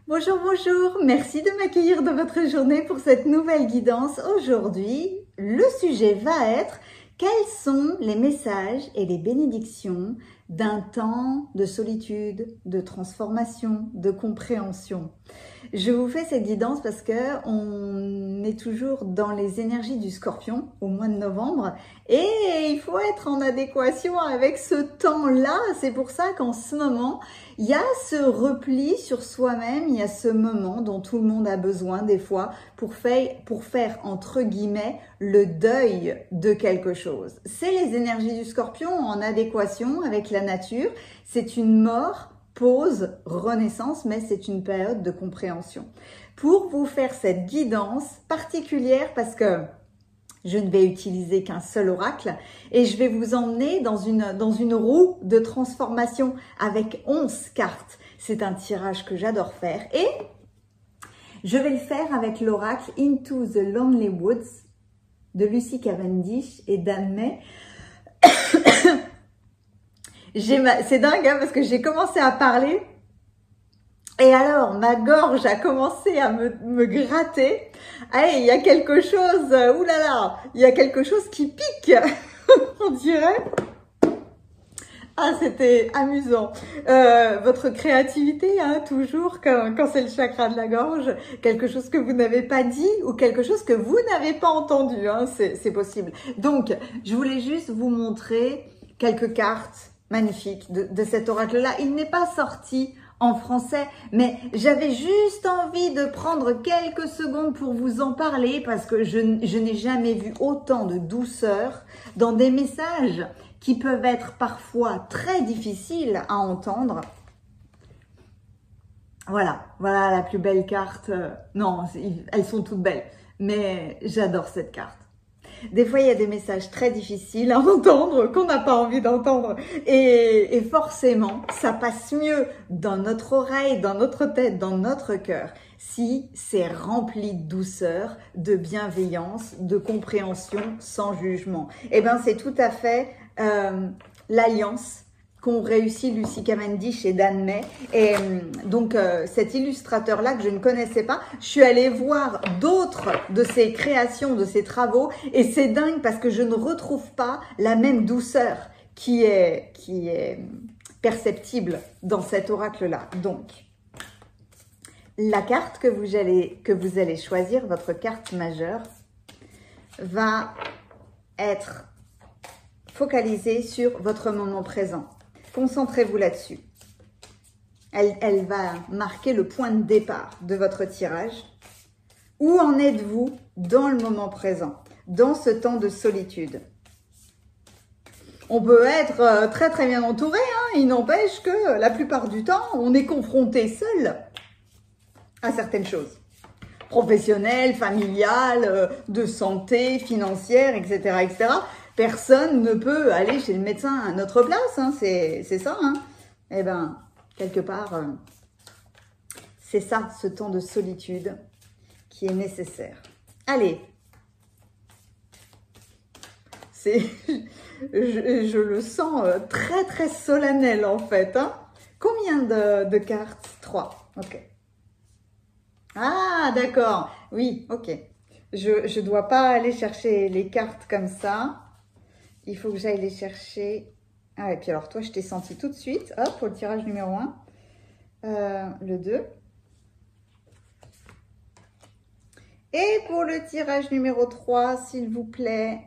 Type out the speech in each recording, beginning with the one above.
Bonjour, bonjour, merci de m'accueillir dans votre journée pour cette nouvelle guidance. Aujourd'hui, le sujet va être quels sont les messages et les bénédictions d'un temps de solitude, de transformation, de compréhension. Je vous fais cette guidance parce que on est toujours dans les énergies du Scorpion au mois de novembre et il faut être en adéquation avec ce temps-là. C'est pour ça qu'en ce moment, il y a ce repli sur soi-même, il y a ce moment dont tout le monde a besoin des fois pour faire entre guillemets le deuil de quelque chose. C'est les énergies du Scorpion en adéquation avec la nature. C'est une mort, pause, renaissance, mais c'est une période de compréhension. Pour vous faire cette guidance particulière, parce que je ne vais utiliser qu'un seul oracle et je vais vous emmener dans une roue de transformation avec 11 cartes. C'est un tirage que j'adore faire et je vais le faire avec l'oracle Into the Lonely Woods de Lucy Cavendish et d'Anne May. C'est dingue hein, parce que j'ai commencé à parler et alors ma gorge a commencé à me gratter. Allez, il y a quelque chose, oulala, il y a quelque chose qui pique, on dirait. Ah, c'était amusant. Votre créativité, hein, toujours, quand c'est le chakra de la gorge, quelque chose que vous n'avez pas dit ou quelque chose que vous n'avez pas entendu, hein, c'est possible. Donc, je voulais juste vous montrer quelques cartes magnifiques de cet oracle-là. Il n'est pas sorti en français, mais j'avais juste envie de prendre quelques secondes pour vous en parler parce que je n'ai jamais vu autant de douceur dans des messages qui peuvent être parfois très difficiles à entendre. Voilà la plus belle carte. Non, elles sont toutes belles, mais j'adore cette carte. Des fois, il y a des messages très difficiles à entendre, qu'on n'a pas envie d'entendre. Et forcément, ça passe mieux dans notre oreille, dans notre tête, dans notre cœur, si c'est rempli de douceur, de bienveillance, de compréhension, sans jugement. Eh bien, c'est tout à fait l'alliance qu'ont réussi Lucy Cavendish et d'Anne May. Et donc, cet illustrateur-là que je ne connaissais pas, je suis allée voir d'autres de ses créations, de ses travaux, et c'est dingue parce que je ne retrouve pas la même douceur qui est perceptible dans cet oracle-là. Donc, la carte que vous allez choisir, votre carte majeure, va être focalisée sur votre moment présent. Concentrez-vous là-dessus. Elle va marquer le point de départ de votre tirage. Où en êtes-vous dans le moment présent, dans ce temps de solitude? On peut être très très bien entouré, hein, il n'empêche que la plupart du temps, on est confronté seul à certaines choses. Professionnelles, familiales, de santé, financière, etc., etc. Personne ne peut aller chez le médecin à notre place, hein, c'est ça. Hein. Eh bien, quelque part, c'est ça, ce temps de solitude qui est nécessaire. Allez, je le sens très très solennel en fait. Hein. Combien de cartes? 3, ok. Ah, d'accord, oui, ok. Je ne dois pas aller chercher les cartes comme ça. Il faut que j'aille les chercher. Ah, et puis alors, toi, je t'ai senti tout de suite. Hop, pour le tirage numéro 1. Le 2. Et pour le tirage numéro 3, s'il vous plaît.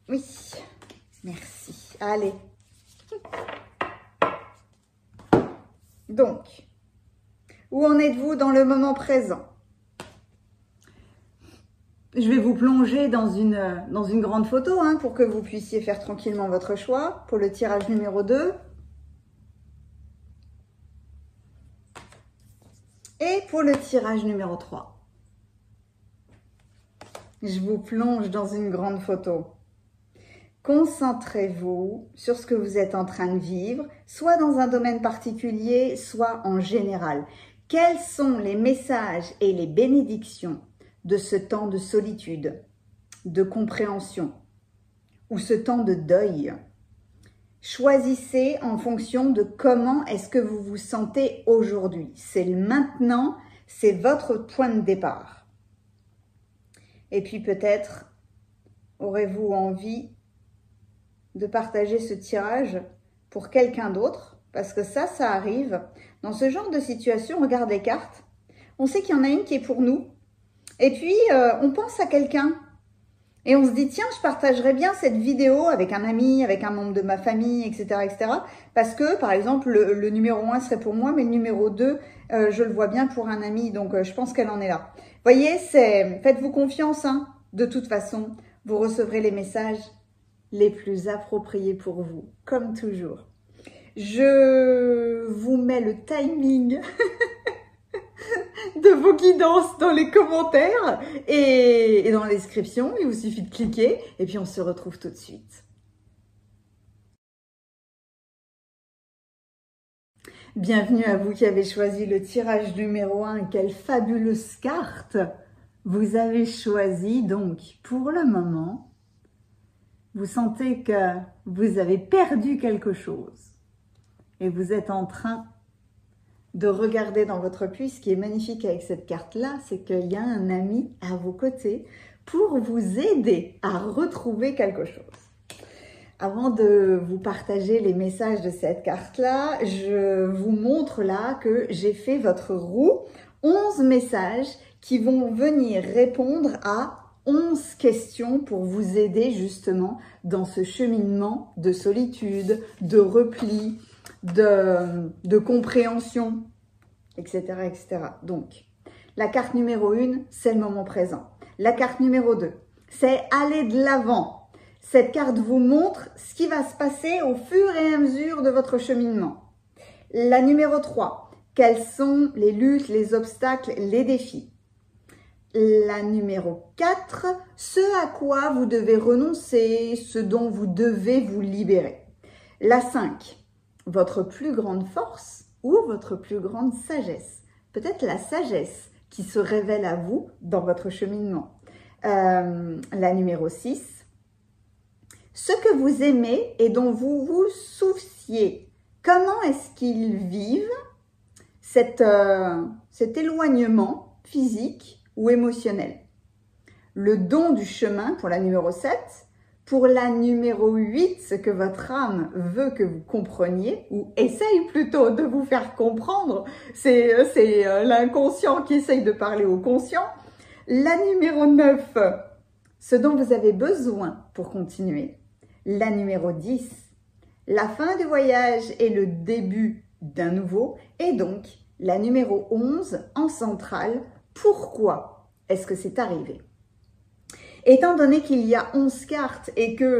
Oui, merci. Allez. Donc, où en êtes-vous dans le moment présent? Je vais vous plonger dans une grande photo hein, pour que vous puissiez faire tranquillement votre choix pour le tirage numéro 2. Et pour le tirage numéro 3. Je vous plonge dans une grande photo. Concentrez-vous sur ce que vous êtes en train de vivre, soit dans un domaine particulier, soit en général. Quels sont les messages et les bénédictions de ce temps de solitude, de compréhension ou ce temps de deuil? choisissez en fonction de comment est-ce que vous vous sentez aujourd'hui. C'est le maintenant, c'est votre point de départ. Et puis peut-être aurez-vous envie de partager ce tirage pour quelqu'un d'autre, parce que ça arrive. Dans ce genre de situation, on regarde les cartes, on sait qu'il y en a une qui est pour nous, et puis on pense à quelqu'un, et on se dit, tiens, je partagerais bien cette vidéo avec un ami, avec un membre de ma famille, etc., etc., parce que, par exemple, le numéro 1 serait pour moi, mais le numéro 2, je le vois bien pour un ami, donc je pense qu'elle en est là. Voyez, faites-vous confiance, hein. De toute façon, vous recevrez les messages les plus appropriés pour vous, comme toujours. Je vous mets le timing de vos guidances dans les commentaires et dans la description. Il vous suffit de cliquer et puis on se retrouve tout de suite. Bienvenue à vous qui avez choisi le tirage numéro 1. Quelle fabuleuse carte vous avez choisi. Donc, pour le moment, vous sentez que vous avez perdu quelque chose et vous êtes en train de regarder dans votre puits. Ce qui est magnifique avec cette carte-là, c'est qu'il y a un ami à vos côtés pour vous aider à retrouver quelque chose. Avant de vous partager les messages de cette carte-là, je vous montre là que j'ai fait votre roue, 11 messages qui vont venir répondre à 11 questions pour vous aider justement dans ce cheminement de solitude, de repli, de compréhension, etc., etc. Donc, la carte numéro 1, c'est le moment présent. La carte numéro 2, c'est aller de l'avant. Cette carte vous montre ce qui va se passer au fur et à mesure de votre cheminement. La numéro 3, quels sont les luttes, les obstacles, les défis. La numéro 4, ce à quoi vous devez renoncer, ce dont vous devez vous libérer. La 5, votre plus grande force ou votre plus grande sagesse. Peut-être la sagesse qui se révèle à vous dans votre cheminement. La numéro 6, ce que vous aimez et dont vous vous souciez. Comment est-ce qu'ils vivent cet éloignement physique ou émotionnel. Le don du chemin pour la numéro 7. Pour la numéro 8, ce que votre âme veut que vous compreniez, ou essaye plutôt de vous faire comprendre, c'est l'inconscient qui essaye de parler au conscient. La numéro 9, ce dont vous avez besoin pour continuer. La numéro 10, la fin du voyage et le début d'un nouveau. Et donc, la numéro 11, en centrale, pourquoi est-ce que c'est arrivé? Étant donné qu'il y a 11 cartes et que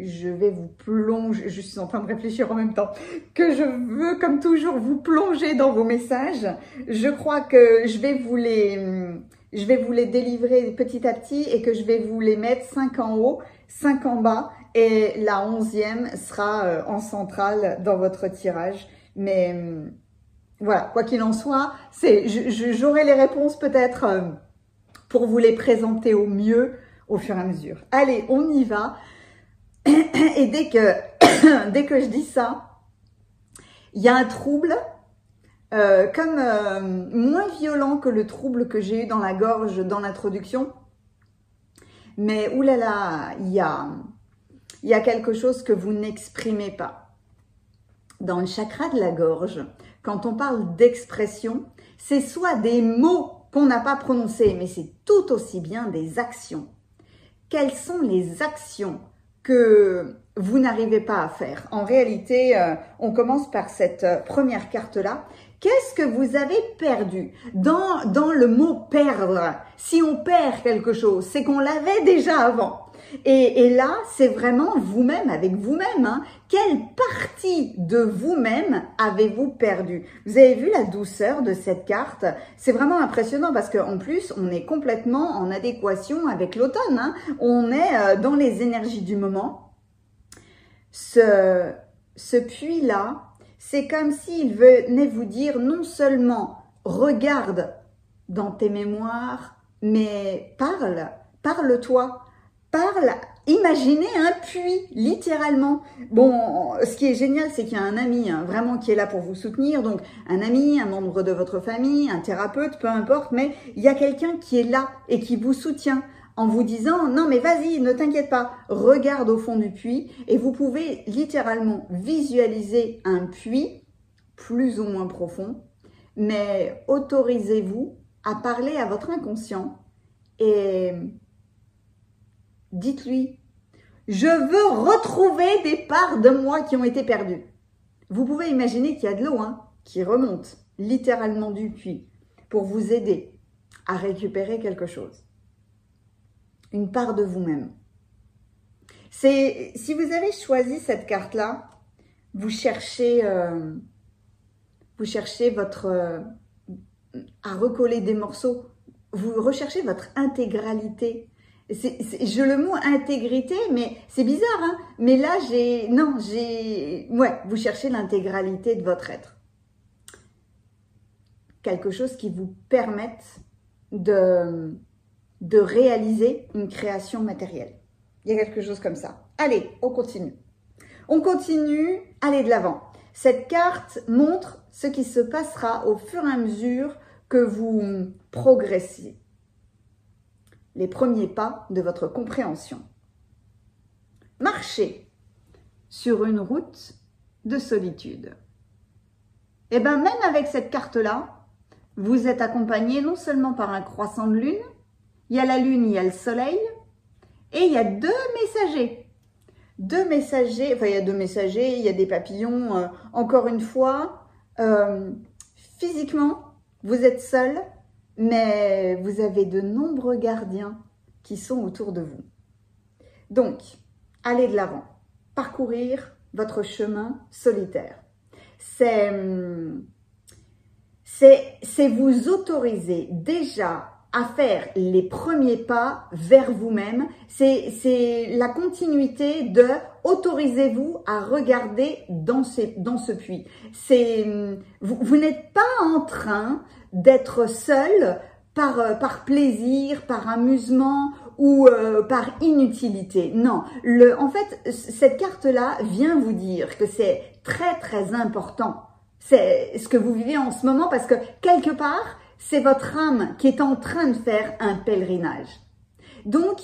je vais vous plonger, je suis en train de réfléchir en même temps, que je veux comme toujours vous plonger dans vos messages, je crois que je vais vous les délivrer petit à petit et que je vais vous les mettre 5 en haut, 5 en bas et la 11e sera en centrale dans votre tirage. Mais voilà, quoi qu'il en soit, j'aurai les réponses peut-être pour vous les présenter au mieux au fur et à mesure. Allez, on y va. Et dès que je dis ça, il y a un trouble moins violent que le trouble que j'ai eu dans la gorge dans l'introduction. Mais oulala, il y a quelque chose que vous n'exprimez pas. Dans le chakra de la gorge, quand on parle d'expression, c'est soit des mots qu'on n'a pas prononcés, mais c'est tout aussi bien des actions. Quelles sont les actions que vous n'arrivez pas à faire? En réalité, on commence par cette première carte-là. Qu'est-ce que vous avez perdu? Dans le mot « perdre », si on perd quelque chose, c'est qu'on l'avait déjà avant. Et là, c'est vraiment vous-même, avec vous-même. Hein. Quelle partie de vous-même avez-vous perdu? Vous avez vu la douceur de cette carte? C'est vraiment impressionnant parce qu'en plus, on est complètement en adéquation avec l'automne. Hein. On est dans les énergies du moment. Ce puits-là, c'est comme s'il venait vous dire non seulement « regarde dans tes mémoires », mais parle-toi. Parle imaginez un puits, littéralement. Bon, ce qui est génial, c'est qu'il y a un ami vraiment qui est là pour vous soutenir. Donc, un ami, un membre de votre famille, un thérapeute, peu importe. Mais il y a quelqu'un qui est là et qui vous soutient en vous disant « Non, mais vas-y, ne t'inquiète pas, regarde au fond du puits. » Et vous pouvez littéralement visualiser un puits plus ou moins profond. Mais autorisez-vous à parler à votre inconscient et dites-lui, je veux retrouver des parts de moi qui ont été perdues. Vous pouvez imaginer qu'il y a de l'eau qui remonte littéralement du puits pour vous aider à récupérer quelque chose. Une part de vous-même. Si vous avez choisi cette carte-là, vous cherchez à recoller des morceaux. Vous recherchez votre intégralité. Le mot intégrité, mais c'est bizarre, mais là, vous cherchez l'intégralité de votre être. Quelque chose qui vous permette de réaliser une création matérielle. Il y a quelque chose comme ça. Allez, on continue. On continue, allez de l'avant. Cette carte montre ce qui se passera au fur et à mesure que vous progressez. Les premiers pas de votre compréhension. Marchez sur une route de solitude. Et bien même avec cette carte-là, vous êtes accompagné non seulement par un croissant de lune, il y a la lune, il y a le soleil, et il y a deux messagers. Il y a des papillons. Encore une fois, physiquement, vous êtes seul, mais vous avez de nombreux gardiens qui sont autour de vous. Donc, allez de l'avant, parcourir votre chemin solitaire. C'est vous autoriser déjà à faire les premiers pas vers vous-même. C'est la continuité de autorisez-vous à regarder dans ce puits. Vous n'êtes pas en train d'être seul par plaisir, par amusement ou par inutilité. Non, en fait, cette carte-là vient vous dire que c'est très très important. C'est ce que vous vivez en ce moment parce que quelque part, c'est votre âme qui est en train de faire un pèlerinage. Donc,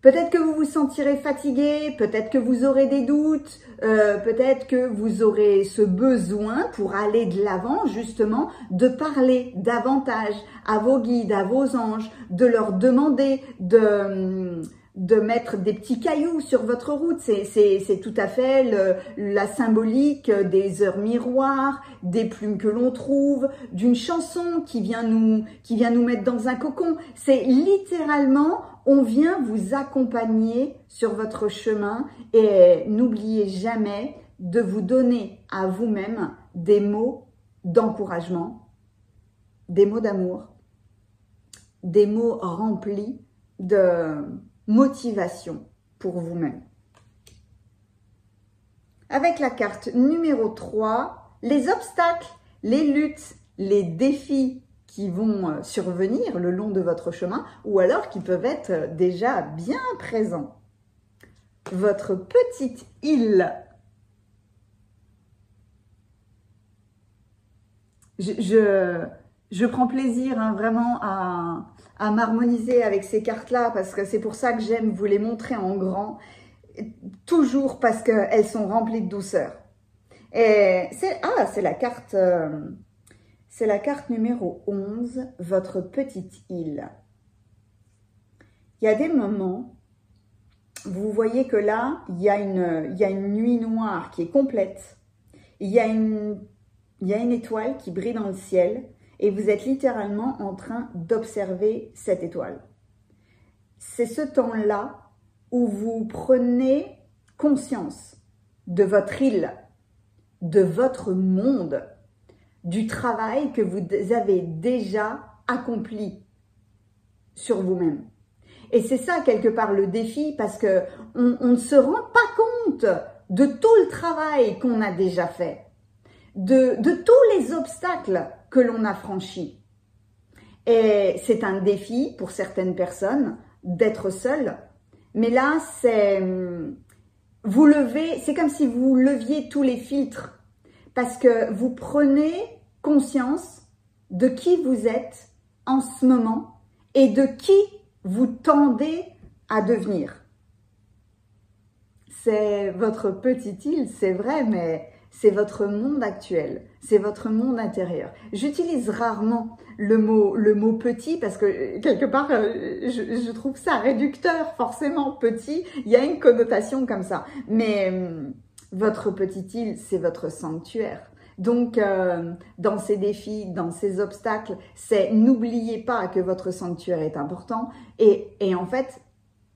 peut-être que vous vous sentirez fatigué, peut-être que vous aurez des doutes, peut-être que vous aurez ce besoin pour aller de l'avant, justement, de parler davantage à vos guides, à vos anges, de leur demander de mettre des petits cailloux sur votre route. C'est tout à fait la symbolique des heures miroirs, des plumes que l'on trouve, d'une chanson qui vient nous mettre dans un cocon. C'est littéralement, on vient vous accompagner sur votre chemin et n'oubliez jamais de vous donner à vous-même des mots d'encouragement, des mots d'amour, des mots remplis de motivation pour vous-même. Avec la carte numéro 3, les obstacles, les luttes, les défis qui vont survenir le long de votre chemin ou alors qui peuvent être déjà bien présents. Votre petite île. Je prends plaisir vraiment à m'harmoniser avec ces cartes-là parce que c'est pour ça que j'aime vous les montrer en grand, toujours parce qu'elles sont remplies de douceur. Et c'est la carte numéro 11, votre petite île. Il y a des moments, vous voyez que là, il y a une nuit noire qui est complète. Il y a une étoile qui brille dans le ciel. Et vous êtes littéralement en train d'observer cette étoile. C'est ce temps-là où vous prenez conscience de votre île, de votre monde, du travail que vous avez déjà accompli sur vous-même. Et c'est ça quelque part le défi parce que on ne se rend pas compte de tout le travail qu'on a déjà fait, de tous les obstacles que l'on a franchi. Et c'est un défi pour certaines personnes d'être seul, Mais là, c'est comme si vous leviez tous les filtres parce que vous prenez conscience de qui vous êtes en ce moment et de qui vous tendez à devenir. C'est votre petite île, c'est vrai, mais c'est votre monde actuel, c'est votre monde intérieur. J'utilise rarement le mot petit parce que quelque part, je trouve ça réducteur, forcément petit, il y a une connotation comme ça. Mais votre petite île, c'est votre sanctuaire. Donc, dans ces défis, dans ces obstacles, c'est n'oubliez pas que votre sanctuaire est important et en fait,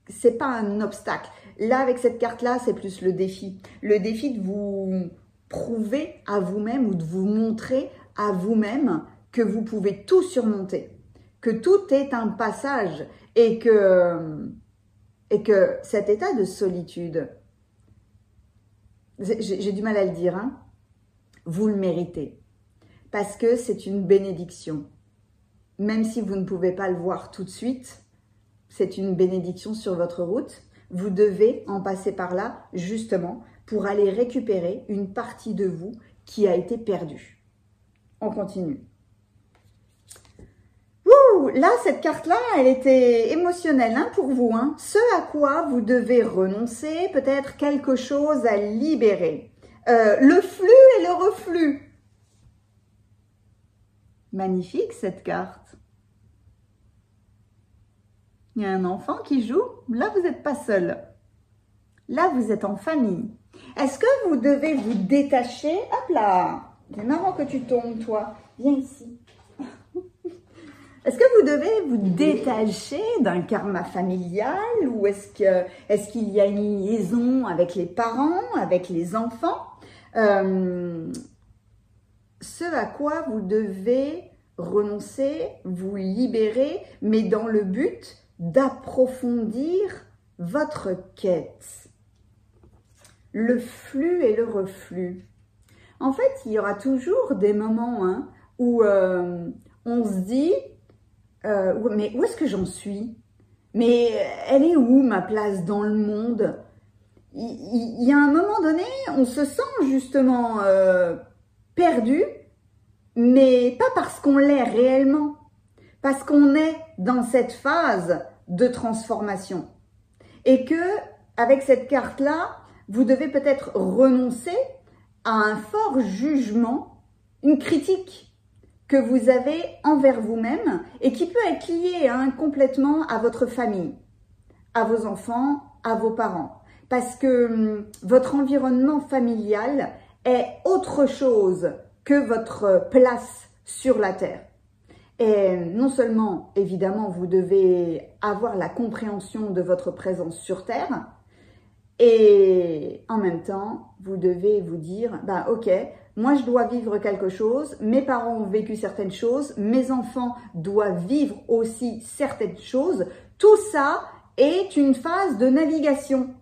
c'est pas un obstacle. Là, avec cette carte-là, c'est plus le défi. Le défi de vous prouver à vous-même ou de vous montrer à vous-même que vous pouvez tout surmonter, que tout est un passage et que cet état de solitude, j'ai du mal à le dire, hein, vous le méritez parce que c'est une bénédiction. Même si vous ne pouvez pas le voir tout de suite, c'est une bénédiction sur votre route. Vous devez en passer par là, justement, pour aller récupérer une partie de vous qui a été perdue. On continue. Ouh, là, cette carte-là, elle était émotionnelle hein, pour vous. Hein. Ce à quoi vous devez renoncer, peut-être quelque chose à libérer. Le flux et le reflux. Magnifique, cette carte. Il y a un enfant qui joue. Là, vous n'êtes pas seul. Là, vous êtes en famille. Est-ce que vous devez vous détacher? Hop là! C'est marrant que tu tombes, toi. Viens ici. Est-ce que vous devez vous détacher d'un karma familial ou est-ce qu'il y a une liaison avec les parents, avec les enfants? Ce à quoi vous devez renoncer, vous libérer, mais dans le but d'approfondir votre quête. Le flux et le reflux. En fait, il y aura toujours des moments hein, où on se dit mais où est-ce que j'en suis? Mais elle est où ma place dans le monde? Il y a un moment donné, on se sent justement perdu, mais pas parce qu'on l'est réellement, parce qu'on est dans cette phase de transformation. Et que avec cette carte-là, vous devez peut-être renoncer à un fort jugement, une critique que vous avez envers vous-même et qui peut être lié hein, complètement à votre famille, à vos enfants, à vos parents. Parce que votre environnement familial est autre chose que votre place sur la Terre. Et non seulement, évidemment, vous devez avoir la compréhension de votre présence sur Terre, et en même temps, vous devez vous dire, bah ok, moi je dois vivre quelque chose, mes parents ont vécu certaines choses, mes enfants doivent vivre aussi certaines choses. Tout ça est une phase de navigation.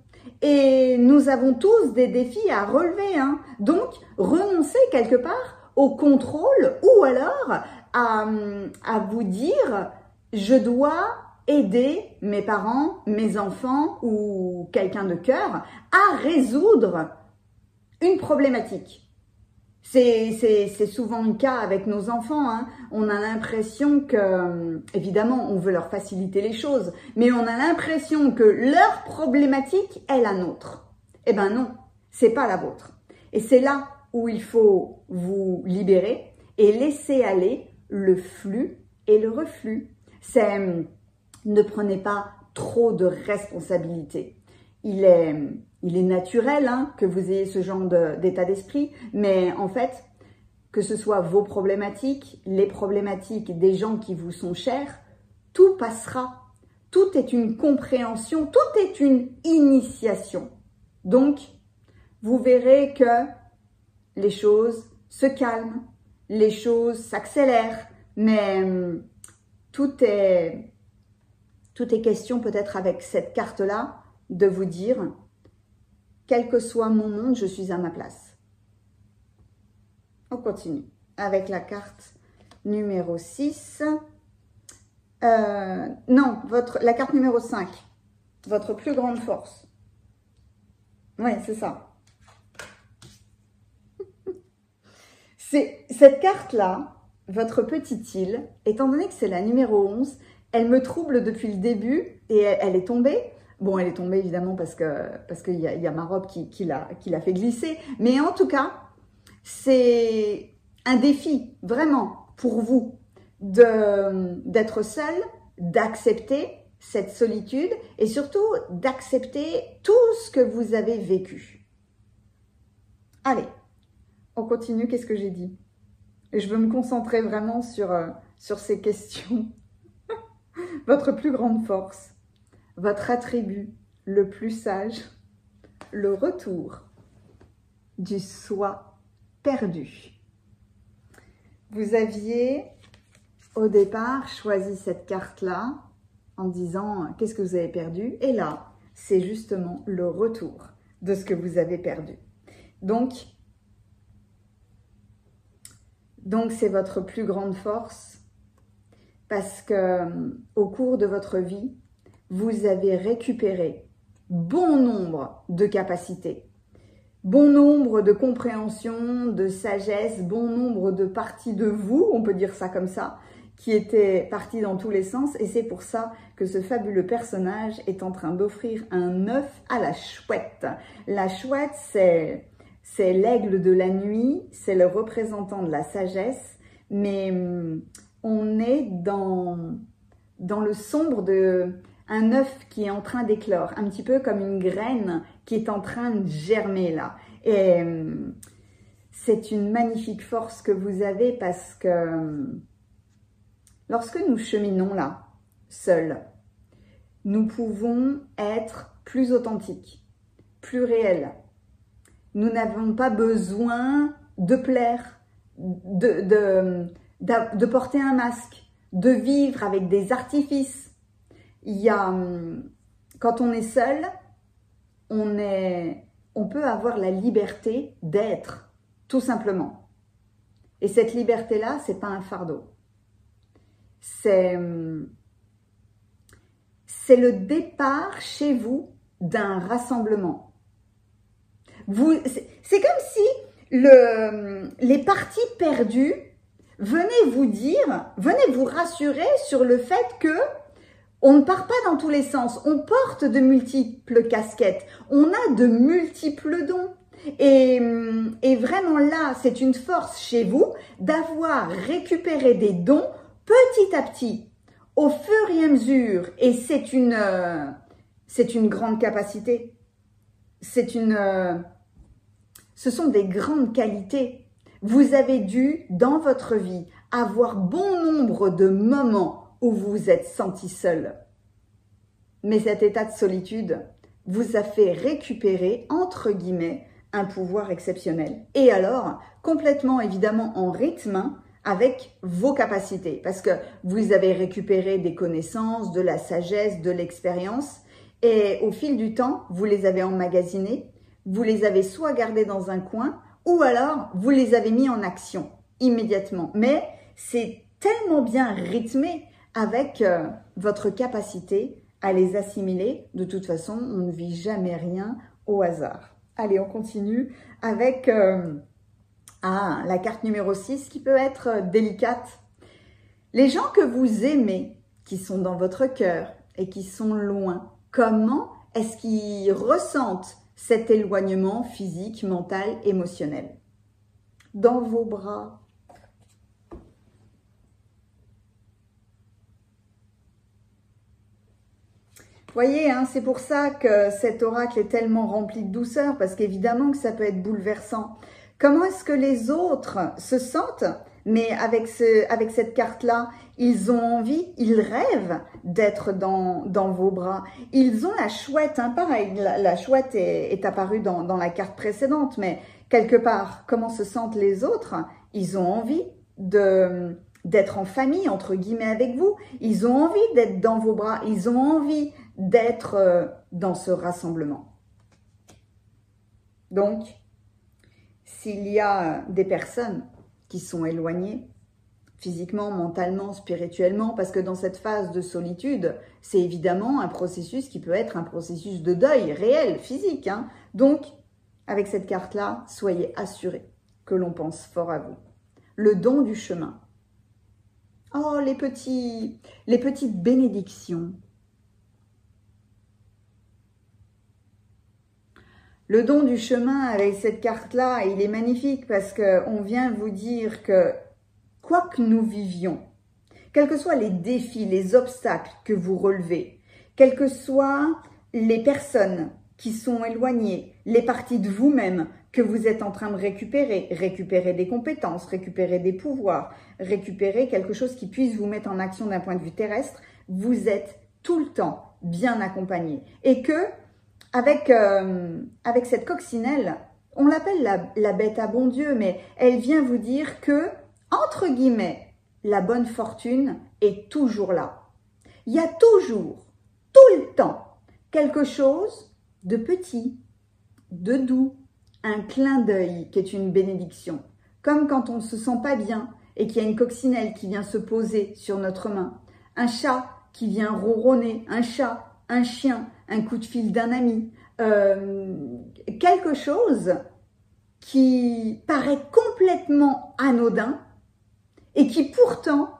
Et nous avons tous des défis à relever. Hein. Donc, renoncer quelque part au contrôle ou alors à vous dire, je dois aider mes parents, mes enfants ou quelqu'un de cœur à résoudre une problématique. C'est souvent le cas avec nos enfants. Hein. On a l'impression que, évidemment, on veut leur faciliter les choses, mais on a l'impression que leur problématique est la nôtre. Eh ben non, c'est pas la vôtre. Et c'est là où il faut vous libérer et laisser aller le flux et le reflux. C'est ne prenez pas trop de responsabilités. Il est naturel hein, que vous ayez ce genre d'état d'esprit, mais en fait, que ce soit vos problématiques, les problématiques des gens qui vous sont chers, tout passera. Tout est une compréhension, tout est une initiation. Donc, vous verrez que les choses se calment, les choses s'accélèrent, mais tout est question peut-être avec cette carte-là de vous dire, quel que soit mon monde, je suis à ma place. On continue avec la carte numéro 6. Non, la carte numéro 5. votre plus grande force. Oui, c'est ça. Cette carte-là, votre petite île, étant donné que c'est la numéro 11, elle me trouble depuis le début et elle est tombée. Bon, elle est tombée évidemment parce qu'il y a ma robe qui l'a fait glisser. Mais en tout cas, c'est un défi vraiment pour vous d'être seul, d'accepter cette solitude et surtout d'accepter tout ce que vous avez vécu. Allez, on continue. Qu'est-ce que j'ai dit? Et je veux me concentrer vraiment sur ces questions. Votre plus grande force, votre attribut le plus sage, le retour du soi perdu. Vous aviez au départ choisi cette carte-là en disant qu'est-ce que vous avez perdu, et là, c'est justement le retour de ce que vous avez perdu. Donc c'est votre plus grande force parce que au cours de votre vie, vous avez récupéré bon nombre de capacités, bon nombre de compréhension, de sagesse, bon nombre de parties de vous, on peut dire ça comme ça, qui étaient parties dans tous les sens. Et c'est pour ça que ce fabuleux personnage est en train d'offrir un œuf à la chouette. La chouette, c'est l'aigle de la nuit, c'est le représentant de la sagesse, mais on est dans le sombre un œuf qui est en train d'éclore, un petit peu comme une graine qui est en train de germer là. Et c'est une magnifique force que vous avez parce que lorsque nous cheminons là, seuls, nous pouvons être plus authentiques, plus réels. Nous n'avons pas besoin de plaire, de porter un masque, de vivre avec des artifices. Quand on est seul, on peut avoir la liberté d'être, tout simplement. Et cette liberté-là, c'est pas un fardeau. C'est le départ chez vous d'un rassemblement. C'est comme si les parties perdues venaient vous rassurer sur le fait que on ne part pas dans tous les sens, on porte de multiples casquettes, on a de multiples dons. Et vraiment là, c'est une force chez vous d'avoir récupéré des dons petit à petit, au fur et à mesure. Et c'est une grande capacité. Ce sont des grandes qualités. Vous avez dû, dans votre vie, avoir bon nombre de moments où vous vous êtes senti seul. Mais cet état de solitude vous a fait récupérer, entre guillemets, un pouvoir exceptionnel. Et alors, complètement évidemment en rythme avec vos capacités. Parce que vous avez récupéré des connaissances, de la sagesse, de l'expérience. Et au fil du temps, vous les avez emmagasinés. Vous les avez soit gardés dans un coin, ou alors vous les avez mis en action immédiatement. Mais c'est tellement bien rythmé avec votre capacité à les assimiler. De toute façon, on ne vit jamais rien au hasard. Allez, on continue avec la carte numéro 6 qui peut être délicate. Les gens que vous aimez, qui sont dans votre cœur et qui sont loin, comment est-ce qu'ils ressentent cet éloignement physique, mental, émotionnel? Dans vos bras. Voyez, hein, c'est pour ça que cet oracle est tellement rempli de douceur, parce qu'évidemment que ça peut être bouleversant. Comment est-ce que les autres se sentent? Mais avec cette carte-là, ils ont envie, ils rêvent d'être dans vos bras. Ils ont la chouette, hein, pareil, la chouette est apparue dans la carte précédente, mais quelque part, comment se sentent les autres? Ils ont envie d'être en famille, entre guillemets, avec vous. Ils ont envie d'être dans vos bras. Ils ont envie d'être dans ce rassemblement. Donc, s'il y a des personnes qui sont éloignées, physiquement, mentalement, spirituellement, parce que dans cette phase de solitude, c'est évidemment un processus qui peut être un processus de deuil réel, physique, hein. Donc, avec cette carte-là, soyez assurés que l'on pense fort à vous. Le don du chemin. Oh, les petites bénédictions. Le don du chemin avec cette carte-là, il est magnifique parce qu'on vient vous dire que quoi que nous vivions, quels que soient les défis, les obstacles que vous relevez, quelles que soient les personnes qui sont éloignées, les parties de vous-même que vous êtes en train de récupérer des compétences, récupérer des pouvoirs, récupérer quelque chose qui puisse vous mettre en action d'un point de vue terrestre, vous êtes tout le temps bien accompagné. Et que, avec cette coccinelle, on l'appelle la bête à bon Dieu, mais elle vient vous dire que, entre guillemets, la bonne fortune est toujours là. Il y a toujours, tout le temps, quelque chose de petit, de doux, un clin d'œil qui est une bénédiction. Comme quand on ne se sent pas bien et qu'il y a une coccinelle qui vient se poser sur notre main, un chat qui vient ronronner, un chat, un chien, un coup de fil d'un ami, quelque chose qui paraît complètement anodin et qui pourtant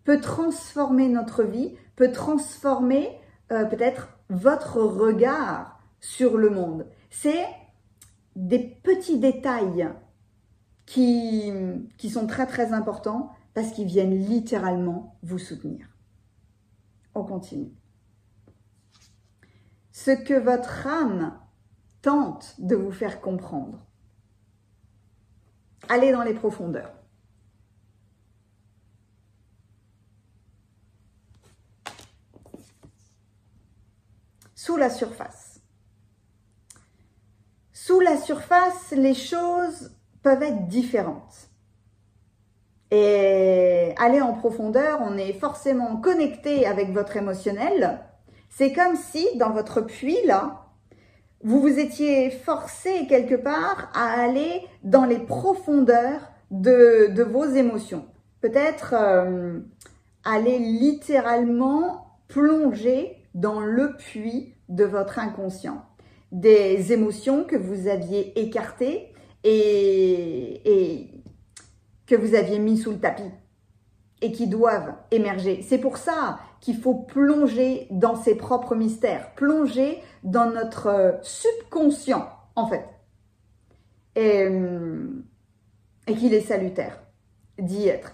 peut transformer notre vie, peut transformer peut-être votre regard sur le monde. C'est des petits détails qui sont très très importants parce qu'ils viennent littéralement vous soutenir. On continue. Ce que votre âme tente de vous faire comprendre. Allez dans les profondeurs. Sous la surface. Sous la surface, les choses peuvent être différentes. Et aller en profondeur, on est forcément connecté avec votre émotionnel. C'est comme si, dans votre puits, là, vous vous étiez forcé quelque part à aller dans les profondeurs de vos émotions. Peut-être aller littéralement plonger dans le puits de votre inconscient. Des émotions que vous aviez écartées et que vous aviez mis sous le tapis et qui doivent émerger. C'est pour ça qu'il faut plonger dans ses propres mystères, plonger dans notre subconscient, en fait. Et qu'il est salutaire d'y être.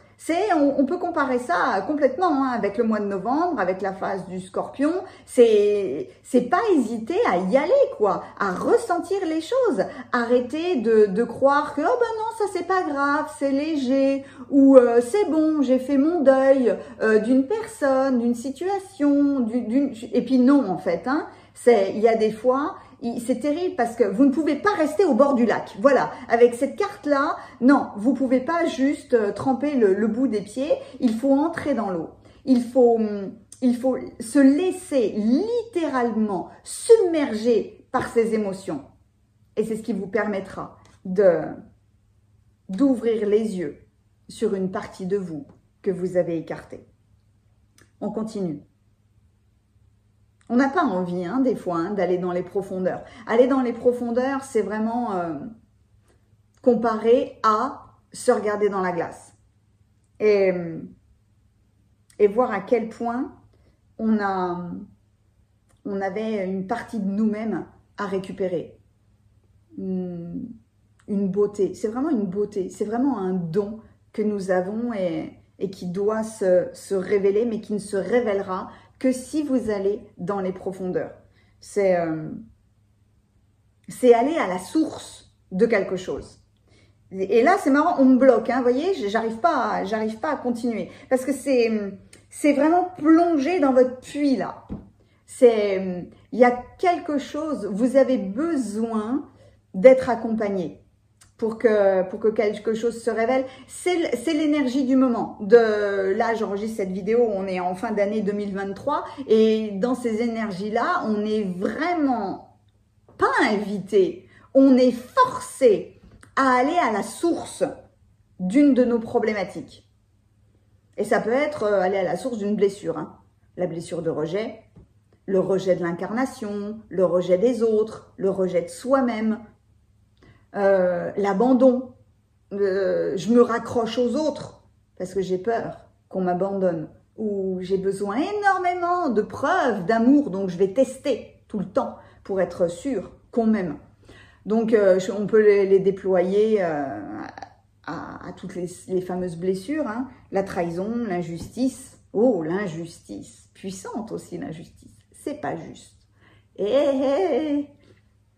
On peut comparer ça complètement avec le mois de novembre, avec la phase du Scorpion. C'est pas hésiter à y aller, quoi, à ressentir les choses. Arrêter de croire que oh ben non, ça c'est pas grave, c'est léger, ou c'est bon, j'ai fait mon deuil d'une personne, d'une situation, et puis non en fait. Hein, il y a des fois. C'est terrible parce que vous ne pouvez pas rester au bord du lac. Voilà, avec cette carte-là, non, vous pouvez pas juste tremper le bout des pieds. Il faut entrer dans l'eau. Il faut se laisser littéralement submerger par ses émotions. Et c'est ce qui vous permettra d'ouvrir les yeux sur une partie de vous que vous avez écartée. On continue. On n'a pas envie, hein, des fois, d'aller dans les profondeurs. Aller dans les profondeurs, c'est vraiment comparé à se regarder dans la glace. Et voir à quel point on avait une partie de nous-mêmes à récupérer. Une beauté. C'est vraiment une beauté. C'est vraiment un don que nous avons et qui doit se révéler, mais qui ne se révélera que si vous allez dans les profondeurs. C'est aller à la source de quelque chose. Et là, c'est marrant, on me bloque, hein, vous voyez, j'arrive pas à continuer. Parce que c'est vraiment plongé dans votre puits, là. Il y a quelque chose, vous avez besoin d'être accompagné pour que quelque chose se révèle. C'est l'énergie du moment. Là, j'enregistre cette vidéo, on est en fin d'année 2023 et dans ces énergies-là, on n'est vraiment pas invité, on est forcé à aller à la source d'une de nos problématiques. Et ça peut être aller à la source d'une blessure, hein. La blessure de rejet, le rejet de l'incarnation, le rejet des autres, le rejet de soi-même, l'abandon. Je me raccroche aux autres parce que j'ai peur qu'on m'abandonne, ou j'ai besoin énormément de preuves d'amour, donc je vais tester tout le temps pour être sûr qu'on m'aime. Donc on peut les déployer à toutes les fameuses blessures, hein. La trahison, l'injustice. Oh, l'injustice, puissante aussi l'injustice, c'est pas juste.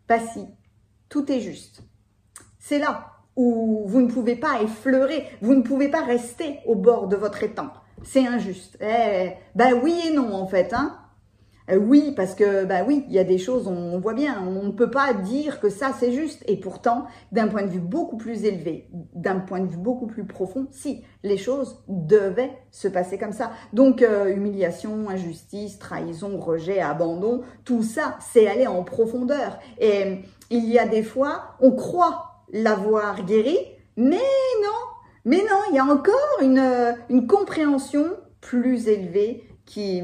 Pas si, tout est juste. C'est là où vous ne pouvez pas effleurer, vous ne pouvez pas rester au bord de votre étang. C'est injuste. Ben oui et non en fait, hein. Oui, parce que, bah oui, il y a des choses, on voit bien, on ne peut pas dire que ça c'est juste. Et pourtant, d'un point de vue beaucoup plus élevé, d'un point de vue beaucoup plus profond, si, les choses devaient se passer comme ça. Donc, humiliation, injustice, trahison, rejet, abandon, tout ça, c'est aller en profondeur. Et il y a des fois, on croit l'avoir guéri, mais non, il y a encore une compréhension plus élevée qui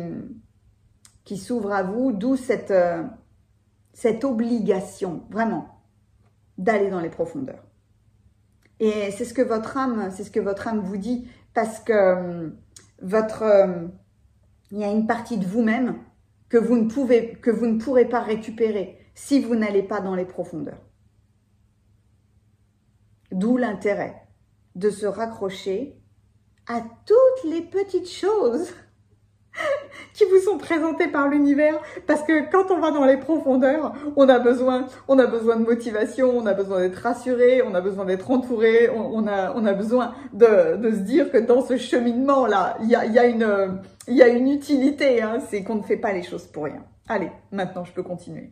s'ouvre à vous, d'où cette obligation, vraiment, d'aller dans les profondeurs. Et c'est ce que votre âme vous dit, parce que il y a une partie de vous-même que vous ne pourrez pas récupérer si vous n'allez pas dans les profondeurs. D'où l'intérêt de se raccrocher à toutes les petites choses qui vous sont présentés par l'univers, parce que quand on va dans les profondeurs, on a besoin de motivation, on a besoin d'être rassuré, on a besoin d'être entouré, on a besoin de se dire que dans ce cheminement là, il y a une utilité, hein, c'est qu'on ne fait pas les choses pour rien. Allez, maintenant je peux continuer.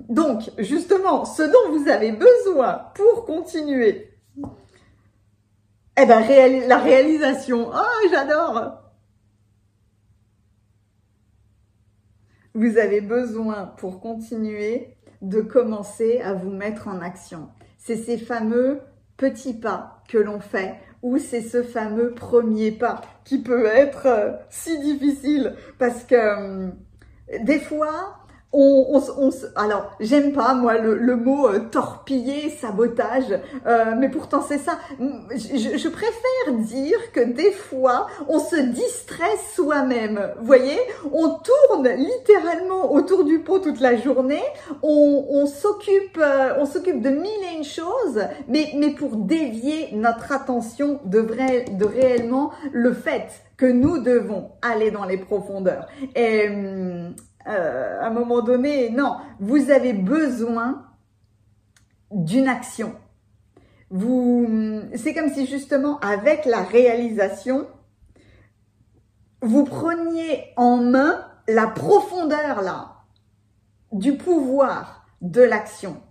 Donc justement, ce dont vous avez besoin pour continuer, eh ben la réalisation. Oh, j'adore. Vous avez besoin, pour continuer, de commencer à vous mettre en action. C'est ces fameux petits pas que l'on fait, ou c'est ce fameux premier pas qui peut être si difficile, parce que des fois, alors, j'aime pas, moi, le mot torpiller, sabotage, mais pourtant c'est ça. Je préfère dire que des fois, on se distrait soi-même. Vous voyez, on tourne littéralement autour du pot toute la journée, on s'occupe de mille et une choses, mais pour dévier notre attention de réellement le fait que nous devons aller dans les profondeurs. Et à un moment donné, non, vous avez besoin d'une action. C'est comme si justement, avec la réalisation, vous preniez en main la profondeur là, du pouvoir de l'action.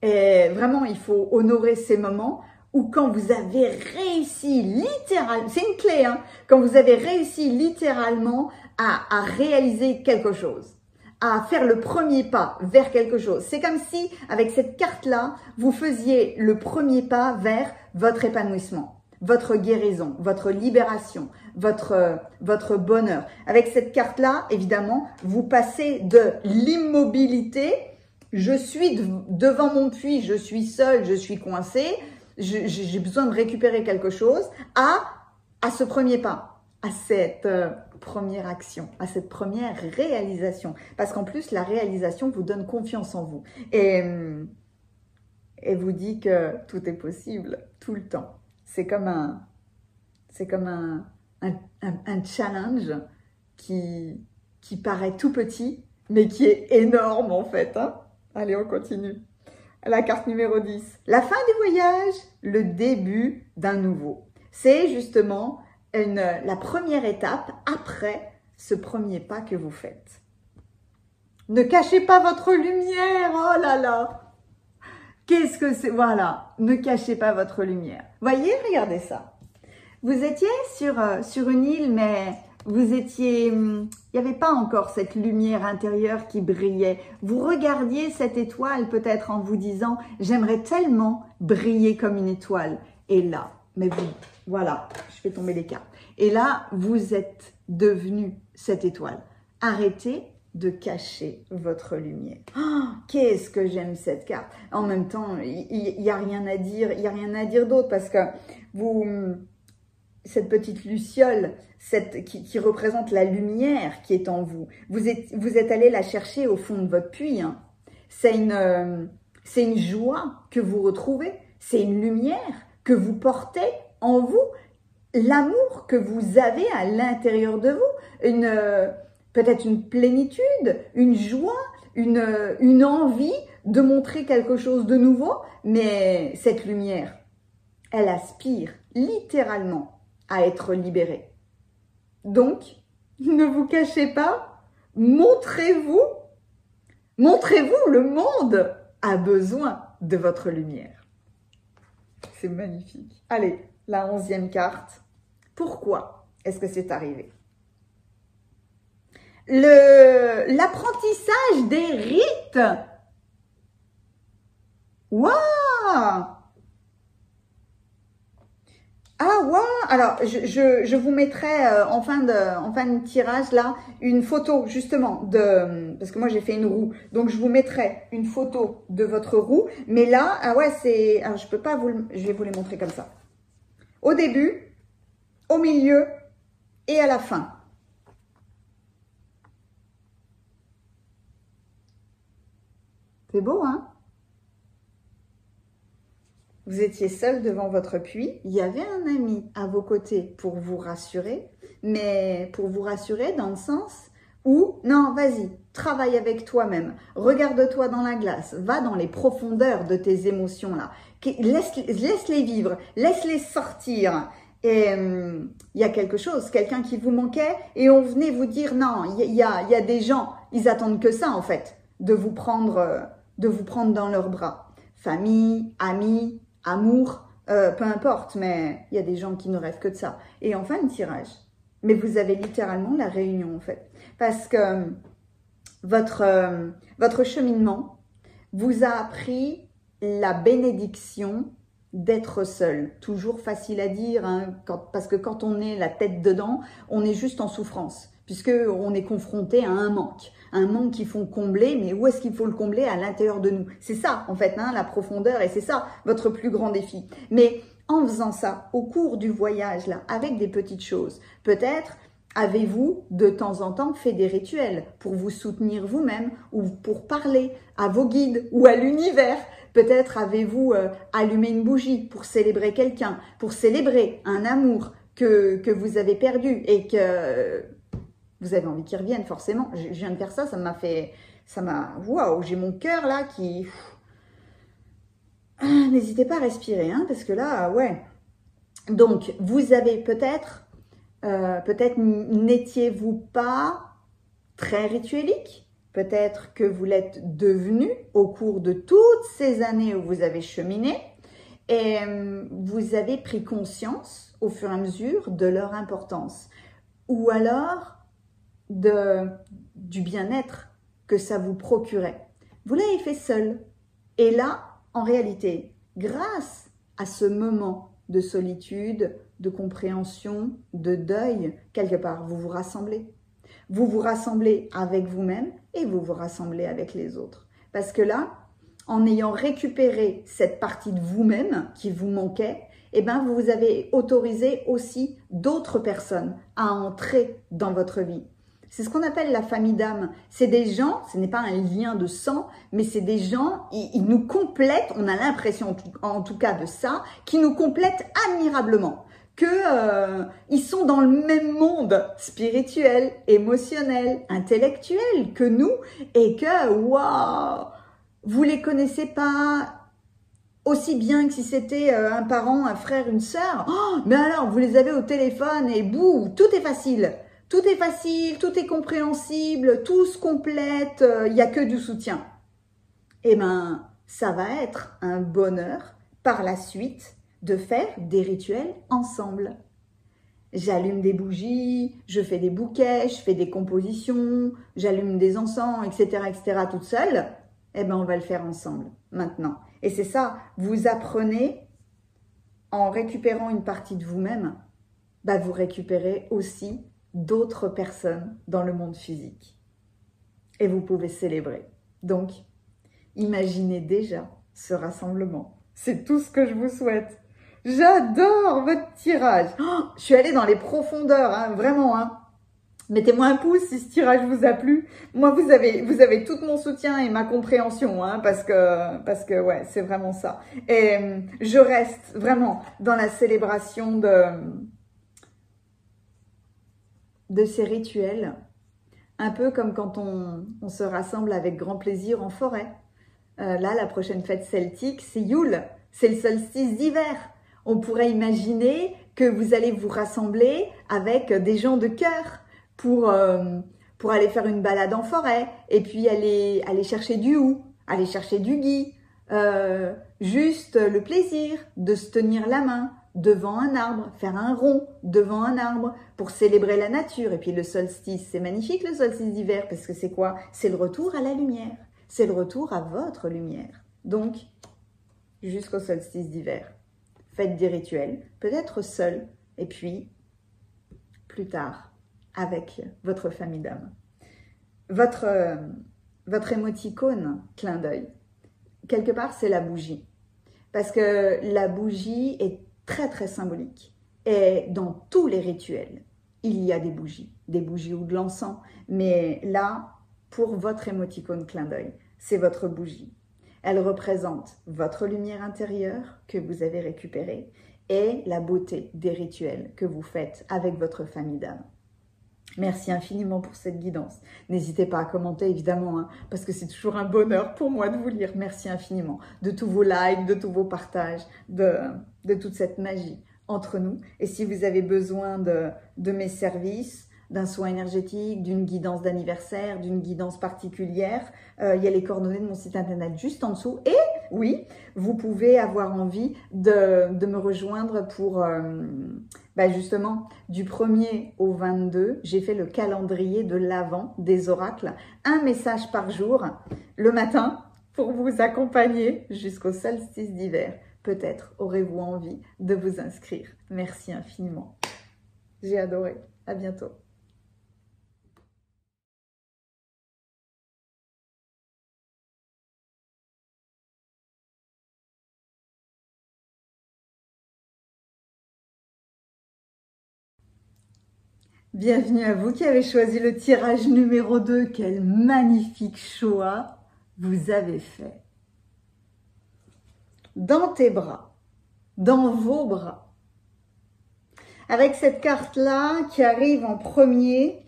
Et vraiment, il faut honorer ces moments où quand vous avez réussi littéralement, c'est une clé, hein, quand vous avez réussi littéralement à réaliser quelque chose, à faire le premier pas vers quelque chose. C'est comme si, avec cette carte-là, vous faisiez le premier pas vers votre épanouissement, votre guérison, votre libération, votre bonheur. Avec cette carte-là, évidemment, vous passez de l'immobilité, je suis devant mon puits, je suis seule, je suis coincée, j'ai besoin de récupérer quelque chose, à ce premier pas, à cette première action, à cette première réalisation. Parce qu'en plus, la réalisation vous donne confiance en vous et vous dit que tout est possible tout le temps. C'est comme un challenge qui paraît tout petit, mais qui est énorme en fait, hein. Allez, on continue. La carte numéro 10. La fin du voyage, le début d'un nouveau. C'est justement la première étape après ce premier pas que vous faites. Ne cachez pas votre lumière. Oh là là. Qu'est-ce que c'est? Voilà. Ne cachez pas votre lumière. Voyez, regardez ça. Vous étiez sur une île, mais il n'y avait pas encore cette lumière intérieure qui brillait. Vous regardiez cette étoile peut-être en vous disant « J'aimerais tellement briller comme une étoile ». Et là, mais vous, voilà, je fais tomber les cartes. Et là, vous êtes devenu cette étoile. Arrêtez de cacher votre lumière. Oh, qu'est-ce que j'aime cette carte. En même temps, il n'y a rien à dire, il n'y a rien à dire d'autre parce que vous, cette petite luciole, qui représente la lumière qui est en vous, vous êtes allé la chercher au fond de votre puits. Hein. C'est une joie que vous retrouvez, c'est une lumière que vous portez en vous, l'amour que vous avez à l'intérieur de vous, peut-être une plénitude, une joie, une envie de montrer quelque chose de nouveau, mais cette lumière, elle aspire littéralement à être libérée. Donc, ne vous cachez pas, montrez-vous, le monde a besoin de votre lumière. C'est magnifique. Allez, la 11e carte. Pourquoi est-ce que c'est arrivé? L'apprentissage des rites. Waouh! Ah, waouh! Alors, je vous mettrai en fin de tirage, là, une photo, justement, parce que moi, j'ai fait une roue. Donc, je vous mettrai une photo de votre roue. Mais là, ah ouais, c'est... Alors, je peux pas je vais vous les montrer comme ça. Au début, au milieu et à la fin. C'est beau, hein? Vous étiez seul devant votre puits, il y avait un ami à vos côtés pour vous rassurer, mais pour vous rassurer dans le sens où, non, vas-y, travaille avec toi-même, regarde-toi dans la glace, va dans les profondeurs de tes émotions-là, laisse-les vivre, laisse-les sortir. Et il y a quelque chose, quelqu'un qui vous manquait, et on venait vous dire, non, il y a des gens, ils attendent que ça en fait, de vous prendre dans leurs bras. Famille, amis, amour, peu importe, mais il y a des gens qui ne rêvent que de ça. Et enfin, le tirage. Mais vous avez littéralement la réunion, en fait. Parce que votre cheminement vous a appris la bénédiction d'être seul. Toujours facile à dire, hein, parce que quand on est la tête dedans, on est juste en souffrance, puisqu'on est confronté à un manque qu'il faut combler, mais où est-ce qu'il faut le combler? À l'intérieur de nous. C'est ça, en fait, hein, la profondeur, et c'est ça, votre plus grand défi. Mais en faisant ça, au cours du voyage, là, avec des petites choses, peut-être avez-vous, de temps en temps, fait des rituels pour vous soutenir vous-même, ou pour parler à vos guides, ou à l'univers. Peut-être avez-vous allumé une bougie pour célébrer quelqu'un, pour célébrer un amour que vous avez perdu, et que... vous avez envie qu'il revienne, forcément. Je viens de faire ça, waouh, j'ai mon cœur là qui... N'hésitez pas à respirer, hein, parce que là, ouais. Donc, vous avez peut-être n'étiez-vous pas très rituelique? Peut-être que vous l'êtes devenu au cours de toutes ces années où vous avez cheminé, et vous avez pris conscience au fur et à mesure de leur importance. Ou alors... du bien-être que ça vous procurait. Vous l'avez fait seul. Et là, en réalité, grâce à ce moment de solitude, de compréhension, de deuil, quelque part, vous vous rassemblez. Vous vous rassemblez avec vous-même et vous vous rassemblez avec les autres. Parce que là, en ayant récupéré cette partie de vous-même qui vous manquait, eh ben, vous avez autorisé aussi d'autres personnes à entrer dans votre vie. C'est ce qu'on appelle la famille d'âme. C'est des gens, ce n'est pas un lien de sang, mais c'est des gens, ils nous complètent, on a l'impression en tout cas de ça, qui nous complètent admirablement. Ils sont dans le même monde spirituel, émotionnel, intellectuel que nous, et que, waouh, vous les connaissez pas aussi bien que si c'était un parent, un frère, une sœur. Oh, mais alors, vous les avez au téléphone et bouh, tout est facile. Tout est facile, tout est compréhensible, tout se complète, il n'y a que du soutien. Eh bien, ça va être un bonheur par la suite de faire des rituels ensemble. J'allume des bougies, je fais des bouquets, je fais des compositions, j'allume des encens, etc., toute seule. Eh bien, on va le faire ensemble, maintenant. Et c'est ça, vous apprenez en récupérant une partie de vous-même, bah, vous récupérez aussi d'autres personnes dans le monde physique. Et vous pouvez célébrer. Donc, imaginez déjà ce rassemblement. C'est tout ce que je vous souhaite. J'adore votre tirage. Oh, je suis allée dans les profondeurs, hein, vraiment. Hein. Mettez-moi un pouce si ce tirage vous a plu. Moi, vous avez tout mon soutien et ma compréhension, hein, parce que ouais, c'est vraiment ça. Et je reste vraiment dans la célébration de ces rituels, un peu comme quand on se rassemble avec grand plaisir en forêt. Là, la prochaine fête celtique, c'est Yule, c'est le solstice d'hiver. On pourrait imaginer que vous allez vous rassembler avec des gens de cœur pour aller faire une balade en forêt et puis aller chercher du hou, aller chercher du gui. Juste le plaisir de se tenir la main devant un arbre, faire un rond devant un arbre pour célébrer la nature. Et puis le solstice, c'est magnifique le solstice d'hiver parce que c'est quoi? C'est le retour à la lumière. C'est le retour à votre lumière. Donc, jusqu'au solstice d'hiver, faites des rituels, peut-être seul, et puis, plus tard, avec votre famille d'âme. Votre émoticône, clin d'œil, quelque part, c'est la bougie. Parce que la bougie est très, très symbolique. Et dans tous les rituels, il y a des bougies ou de l'encens. Mais là, pour votre émoticône clin d'œil, c'est votre bougie. Elle représente votre lumière intérieure que vous avez récupérée et la beauté des rituels que vous faites avec votre famille d'âme. Merci infiniment pour cette guidance. N'hésitez pas à commenter évidemment, hein, parce que c'est toujours un bonheur pour moi de vous lire. Merci infiniment de tous vos likes, de tous vos partages, de toute cette magie entre nous. Et si vous avez besoin de mes services, d'un soin énergétique, d'une guidance d'anniversaire, d'une guidance particulière, il y a les coordonnées de mon site internet juste en dessous. Et oui, vous pouvez avoir envie de me rejoindre pour, justement, du 1er au 22, j'ai fait le calendrier de l'Avent des oracles. Un message par jour, le matin, pour vous accompagner jusqu'au solstice d'hiver. Peut-être aurez-vous envie de vous inscrire. Merci infiniment. J'ai adoré. À bientôt. Bienvenue à vous qui avez choisi le tirage numéro 2. Quel magnifique choix vous avez fait. Dans tes bras, dans vos bras. Avec cette carte-là qui arrive en premier,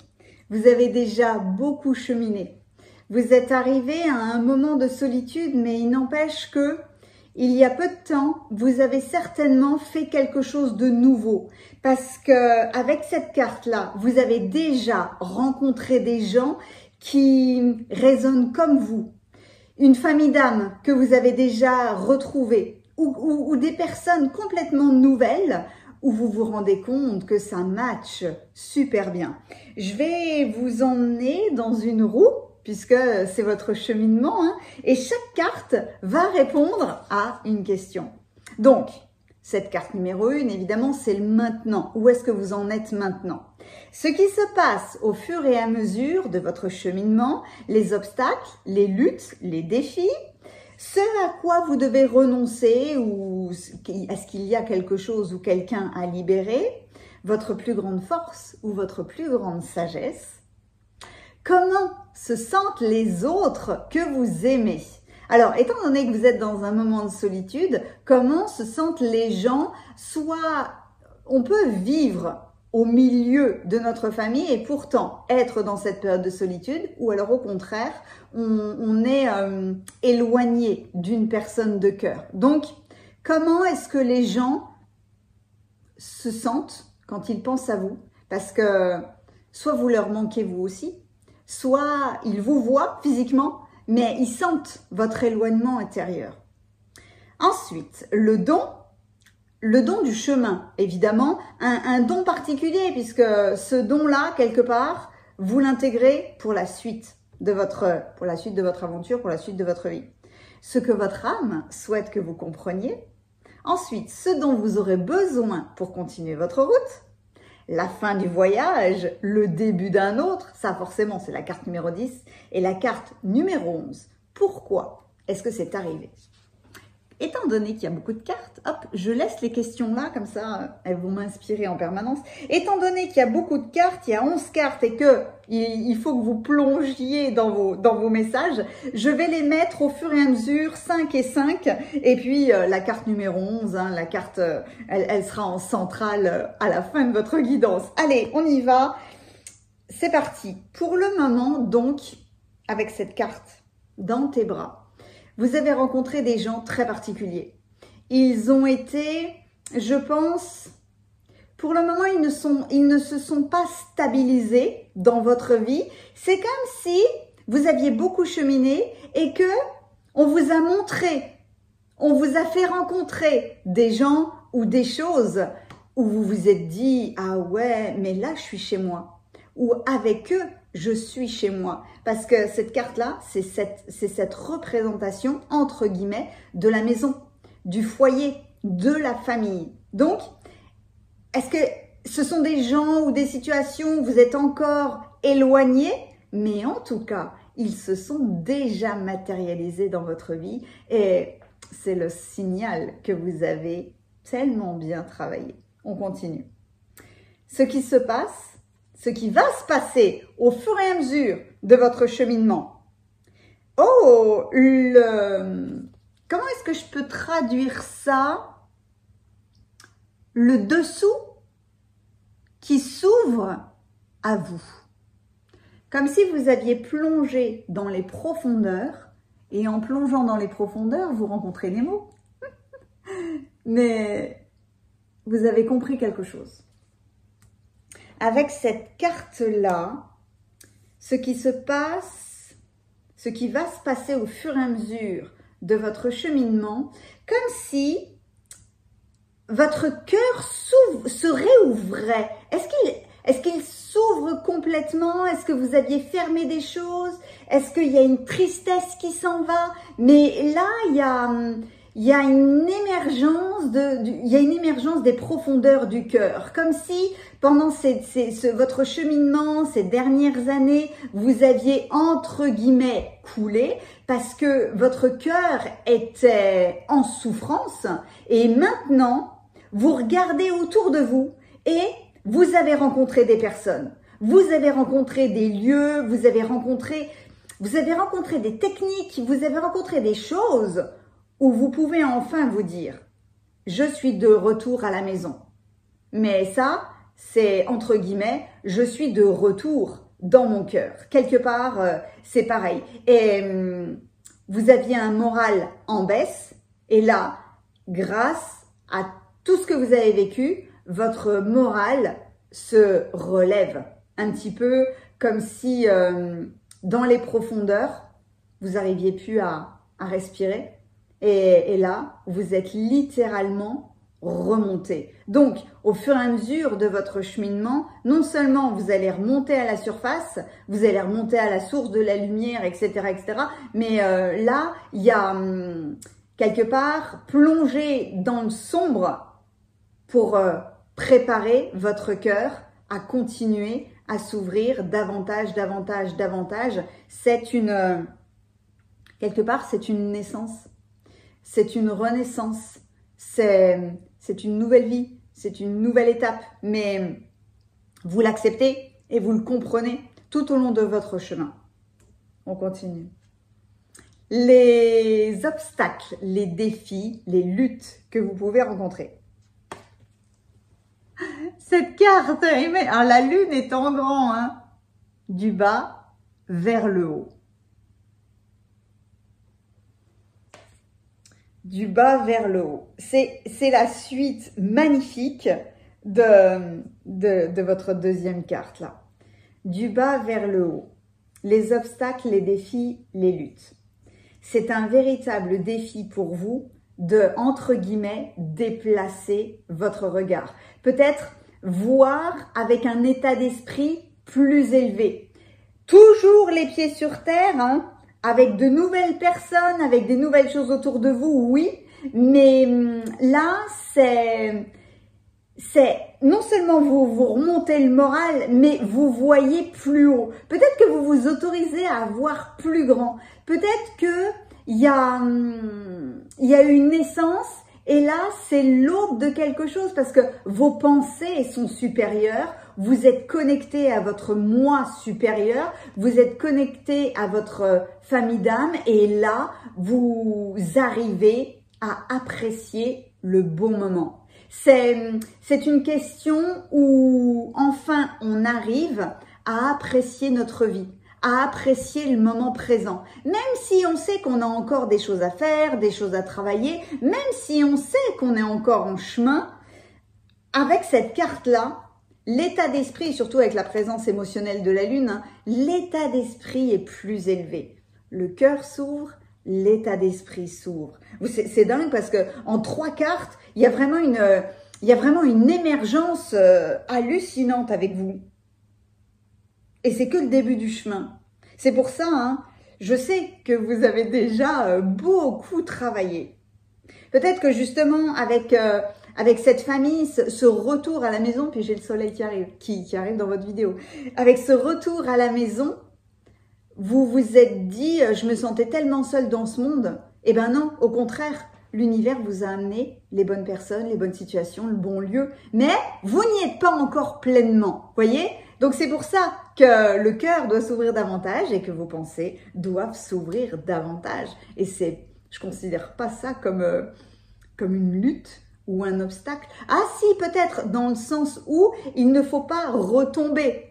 vous avez déjà beaucoup cheminé. Vous êtes arrivé à un moment de solitude, mais il n'empêche que il y a peu de temps, vous avez certainement fait quelque chose de nouveau parce que avec cette carte-là, vous avez déjà rencontré des gens qui résonnent comme vous, une famille d'âmes que vous avez déjà retrouvée ou des personnes complètement nouvelles où vous vous rendez compte que ça matche super bien. Je vais vous emmener dans une roue puisque c'est votre cheminement, hein, et chaque carte va répondre à une question. Donc, cette carte numéro 1, évidemment, c'est le maintenant. Où est-ce que vous en êtes maintenant? Ce qui se passe au fur et à mesure de votre cheminement, les obstacles, les luttes, les défis, ce à quoi vous devez renoncer ou est-ce qu'il y a quelque chose ou quelqu'un à libérer, votre plus grande force ou votre plus grande sagesse. Comment se sentent les autres que vous aimez? Alors, étant donné que vous êtes dans un moment de solitude, comment se sentent les gens? Soit on peut vivre au milieu de notre famille et pourtant être dans cette période de solitude, ou alors au contraire, on est éloigné d'une personne de cœur. Donc, comment est-ce que les gens se sentent quand ils pensent à vous? Parce que soit vous leur manquez vous aussi, soit ils vous voient physiquement, mais ils sentent votre éloignement intérieur. Ensuite, le don du chemin, évidemment, un don particulier, puisque ce don-là, quelque part, vous l'intégrez pour la suite de votre aventure, pour la suite de votre vie. Ce que votre âme souhaite que vous compreniez, Ensuite, ce dont vous aurez besoin pour continuer votre route, la fin du voyage, le début d'un autre, ça forcément c'est la carte numéro 10 et la carte numéro 11. Pourquoi est-ce que c'est arrivé? Étant donné qu'il y a beaucoup de cartes, hop, je laisse les questions là, comme ça, elles vont m'inspirer en permanence. Étant donné qu'il y a beaucoup de cartes, il y a 11 cartes et que il faut que vous plongiez dans vos messages, je vais les mettre au fur et à mesure, 5 et 5. Et puis, la carte numéro 11, hein, la carte, elle sera en centrale à la fin de votre guidance. Allez, on y va. C'est parti. Pour le moment, donc, avec cette carte dans tes bras, vous avez rencontré des gens très particuliers. Ils ont été, je pense, pour le moment, ils ne se sont pas stabilisés dans votre vie. C'est comme si vous aviez beaucoup cheminé et que on vous a montré, on vous a fait rencontrer des gens ou des choses où vous vous êtes dit « Ah ouais, mais là, je suis chez moi ». Ou avec eux, je suis chez moi. Parce que cette carte-là, c'est cette représentation, entre guillemets, de la maison, du foyer, de la famille. Donc, est-ce que ce sont des gens ou des situations où vous êtes encore éloignés? Mais en tout cas, ils se sont déjà matérialisés dans votre vie et c'est le signal que vous avez tellement bien travaillé. On continue. Ce qui se passe, ce qui va se passer au fur et à mesure de votre cheminement. Oh, comment est-ce que je peux traduire ça? Le dessous qui s'ouvre à vous. Comme si vous aviez plongé dans les profondeurs et en plongeant dans les profondeurs, vous rencontrez les mots. Mais vous avez compris quelque chose. Avec cette carte-là, ce qui se passe, ce qui va se passer au fur et à mesure de votre cheminement, comme si votre cœur se réouvrait. Est-ce qu'il s'ouvre complètement? Est-ce que vous aviez fermé des choses? Est-ce qu'il y a une tristesse qui s'en va? Mais là, il y a une émergence des profondeurs du cœur, comme si pendant votre cheminement, ces dernières années, vous aviez entre guillemets coulé parce que votre cœur était en souffrance et maintenant, vous regardez autour de vous et vous avez rencontré des personnes, vous avez rencontré des lieux, vous avez rencontré des techniques, vous avez rencontré des choses où vous pouvez enfin vous dire « Je suis de retour à la maison ». Mais ça, c'est entre guillemets « Je suis de retour dans mon cœur ». Quelque part, c'est pareil. Et vous aviez un moral en baisse et là, grâce à tout ce que vous avez vécu, votre moral se relève un petit peu comme si dans les profondeurs, vous n'arriviez plus à respirer. Et là, vous êtes littéralement remonté. Donc, au fur et à mesure de votre cheminement, non seulement vous allez remonter à la surface, vous allez remonter à la source de la lumière, etc., etc. Mais là, il y a quelque part plongé dans le sombre pour préparer votre cœur à continuer à s'ouvrir davantage, davantage, davantage. C'est quelque part, c'est une naissance. C'est une renaissance, c'est une nouvelle vie, c'est une nouvelle étape, mais vous l'acceptez et vous le comprenez tout au long de votre chemin. On continue. Les obstacles, les défis, les luttes que vous pouvez rencontrer. Cette carte, la lune est en grand, hein, du bas vers le haut. Du bas vers le haut. C'est la suite magnifique de votre deuxième carte là. Du bas vers le haut. Les obstacles, les défis, les luttes. C'est un véritable défi pour vous de, entre guillemets, déplacer votre regard. Peut-être voir avec un état d'esprit plus élevé. Toujours les pieds sur terre, hein, avec de nouvelles personnes, avec des nouvelles choses autour de vous, oui, Mais là, c'est non seulement vous remontez le moral, mais vous voyez plus haut. Peut-être que vous vous autorisez à voir plus grand. Peut-être que il y a une naissance et là, c'est l'aube de quelque chose parce que vos pensées sont supérieures. Vous êtes connecté à votre moi supérieur. Vous êtes connecté à votre famille d'âme et là, vous arrivez à apprécier le bon moment. C'est une question où enfin on arrive à apprécier notre vie, à apprécier le moment présent. Même si on sait qu'on a encore des choses à faire, des choses à travailler, même si on sait qu'on est encore en chemin, avec cette carte-là, l'état d'esprit, surtout avec la présence émotionnelle de la Lune, hein, l'état d'esprit est plus élevé. Le cœur s'ouvre, l'état d'esprit s'ouvre. C'est dingue parce que en 3 cartes, il y a vraiment une émergence hallucinante avec vous. Et c'est que le début du chemin. C'est pour ça, hein, je sais que vous avez déjà beaucoup travaillé. Peut-être que justement, avec cette famille, ce retour à la maison, puis j'ai le soleil qui arrive dans votre vidéo. Avec ce retour à la maison, vous vous êtes dit, je me sentais tellement seule dans ce monde. Eh ben non, au contraire, l'univers vous a amené les bonnes personnes, les bonnes situations, le bon lieu. Mais vous n'y êtes pas encore pleinement, voyez? Donc c'est pour ça que le cœur doit s'ouvrir davantage et que vos pensées doivent s'ouvrir davantage. Et je considère pas ça comme une lutte ou un obstacle. Ah si, peut-être dans le sens où il ne faut pas retomber.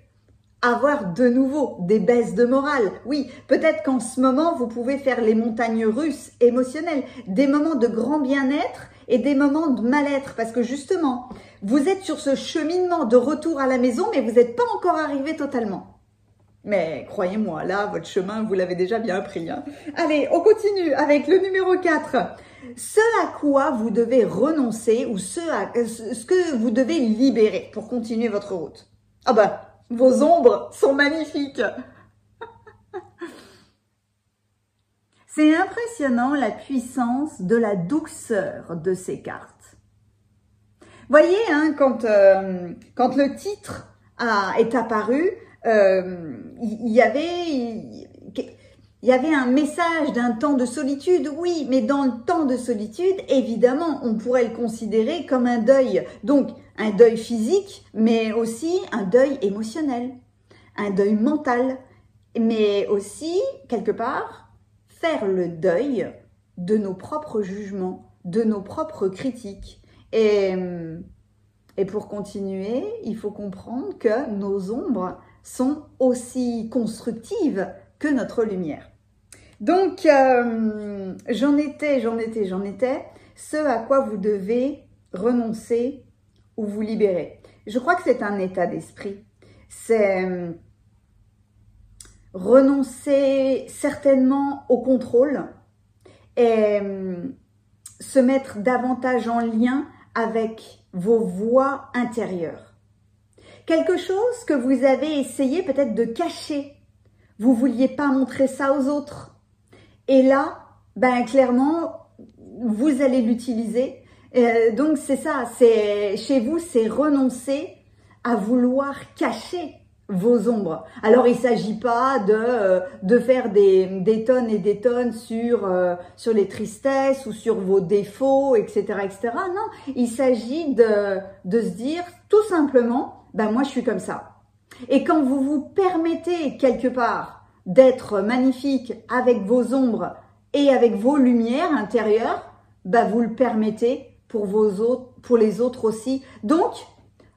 Avoir de nouveau des baisses de morale. Oui, peut-être qu'en ce moment, vous pouvez faire les montagnes russes émotionnelles, des moments de grand bien-être et des moments de mal-être. Parce que justement, vous êtes sur ce cheminement de retour à la maison, mais vous n'êtes pas encore arrivé totalement. Mais croyez-moi, là, votre chemin, vous l'avez déjà bien pris. Hein. Allez, on continue avec le numéro 4. Ce à quoi vous devez renoncer ou ce que vous devez libérer pour continuer votre route. Ah bah, vos ombres sont magnifiques. C'est impressionnant la puissance de la douceur de ces cartes. Voyez, hein, quand le titre est apparu, il y avait un message d'un temps de solitude, oui, mais dans le temps de solitude, évidemment, on pourrait le considérer comme un deuil. Donc, un deuil physique, mais aussi un deuil émotionnel, un deuil mental, mais aussi, quelque part, faire le deuil de nos propres jugements, de nos propres critiques. Et pour continuer, il faut comprendre que nos ombres sont aussi constructives que notre lumière. Donc, j'en étais, ce à quoi vous devez renoncer ou vous libérer. Je crois que c'est un état d'esprit. C'est renoncer certainement au contrôle et se mettre davantage en lien avec vos voix intérieures. Quelque chose que vous avez essayé peut-être de cacher. Vous vouliez pas montrer ça aux autres. Et là, ben clairement, vous allez l'utiliser. Donc c'est ça, chez vous, c'est renoncer à vouloir cacher vos ombres. Alors il s'agit pas de faire des tonnes et des tonnes sur les tristesses ou sur vos défauts, etc., etc. Non, il s'agit de se dire tout simplement, ben moi je suis comme ça. Et quand vous vous permettez quelque part d'être magnifique avec vos ombres et avec vos lumières intérieures, ben vous le permettez pour les autres aussi. Donc,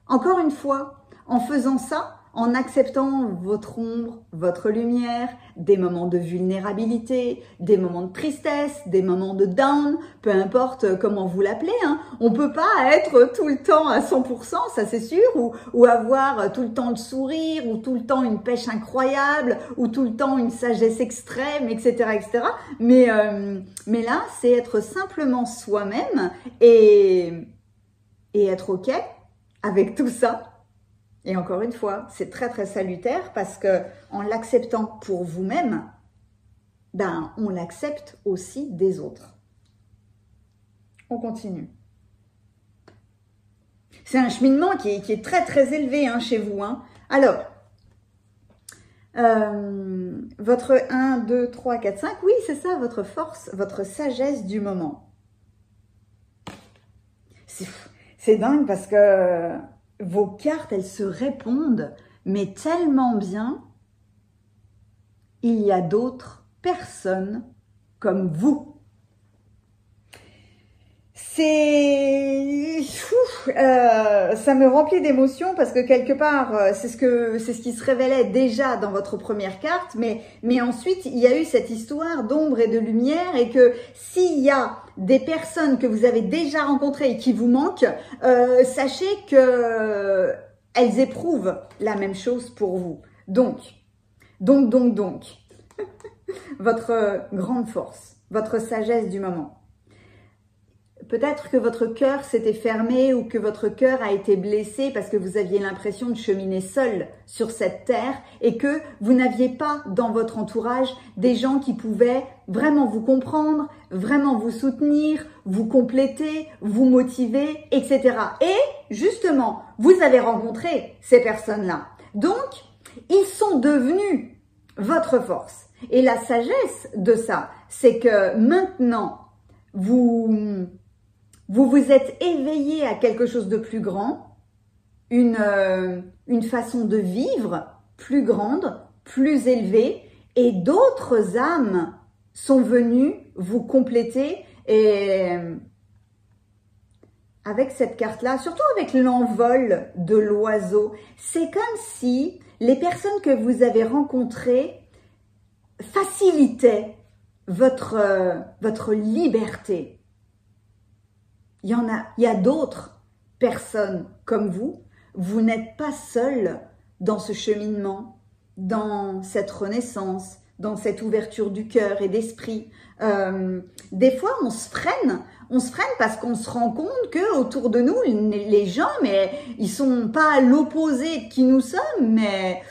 encore une fois, en faisant ça, en acceptant votre ombre, votre lumière, des moments de vulnérabilité, des moments de tristesse, des moments de down, peu importe comment vous l'appelez, hein. On peut pas être tout le temps à 100%, ça c'est sûr, ou avoir tout le temps le sourire, ou tout le temps une pêche incroyable, ou tout le temps une sagesse extrême, etc., etc. Mais là, c'est être simplement soi-même et être OK avec tout ça. Et encore une fois, c'est très très salutaire parce que en l'acceptant pour vous-même, ben on l'accepte aussi des autres. On continue. C'est un cheminement qui est très très élevé hein, chez vous. Hein. Alors, votre 1, 2, 3, 4, 5, oui c'est ça, votre force, votre sagesse du moment. C'est dingue parce que vos cartes, elles se répondent, mais tellement bien. Il y a d'autres personnes comme vous. Ça me remplit d'émotions parce que quelque part, c'est ce qui se révélait déjà dans votre première carte, mais ensuite, il y a eu cette histoire d'ombre et de lumière et que s'il y a des personnes que vous avez déjà rencontrées et qui vous manquent, sachez que elles éprouvent la même chose pour vous. Donc, votre grande force, votre sagesse du moment. Peut-être que votre cœur s'était fermé ou que votre cœur a été blessé parce que vous aviez l'impression de cheminer seul sur cette terre et que vous n'aviez pas dans votre entourage des gens qui pouvaient vraiment vous comprendre, vraiment vous soutenir, vous compléter, vous motiver, etc. Et justement, vous avez rencontré ces personnes-là. Donc, ils sont devenus votre force. Et la sagesse de ça, c'est que maintenant, vous vous êtes éveillé à quelque chose de plus grand, une façon de vivre plus grande, plus élevée, et d'autres âmes sont venues vous compléter. Et avec cette carte-là, surtout avec l'envol de l'oiseau, c'est comme si les personnes que vous avez rencontrées facilitaient votre liberté. Il y a d'autres personnes comme vous. Vous n'êtes pas seul dans ce cheminement, dans cette renaissance, dans cette ouverture du cœur et d'esprit. Des fois, on se freine parce qu'on se rend compte que autour de nous, les gens, mais ils sont pas à l'opposé de qui nous sommes, mais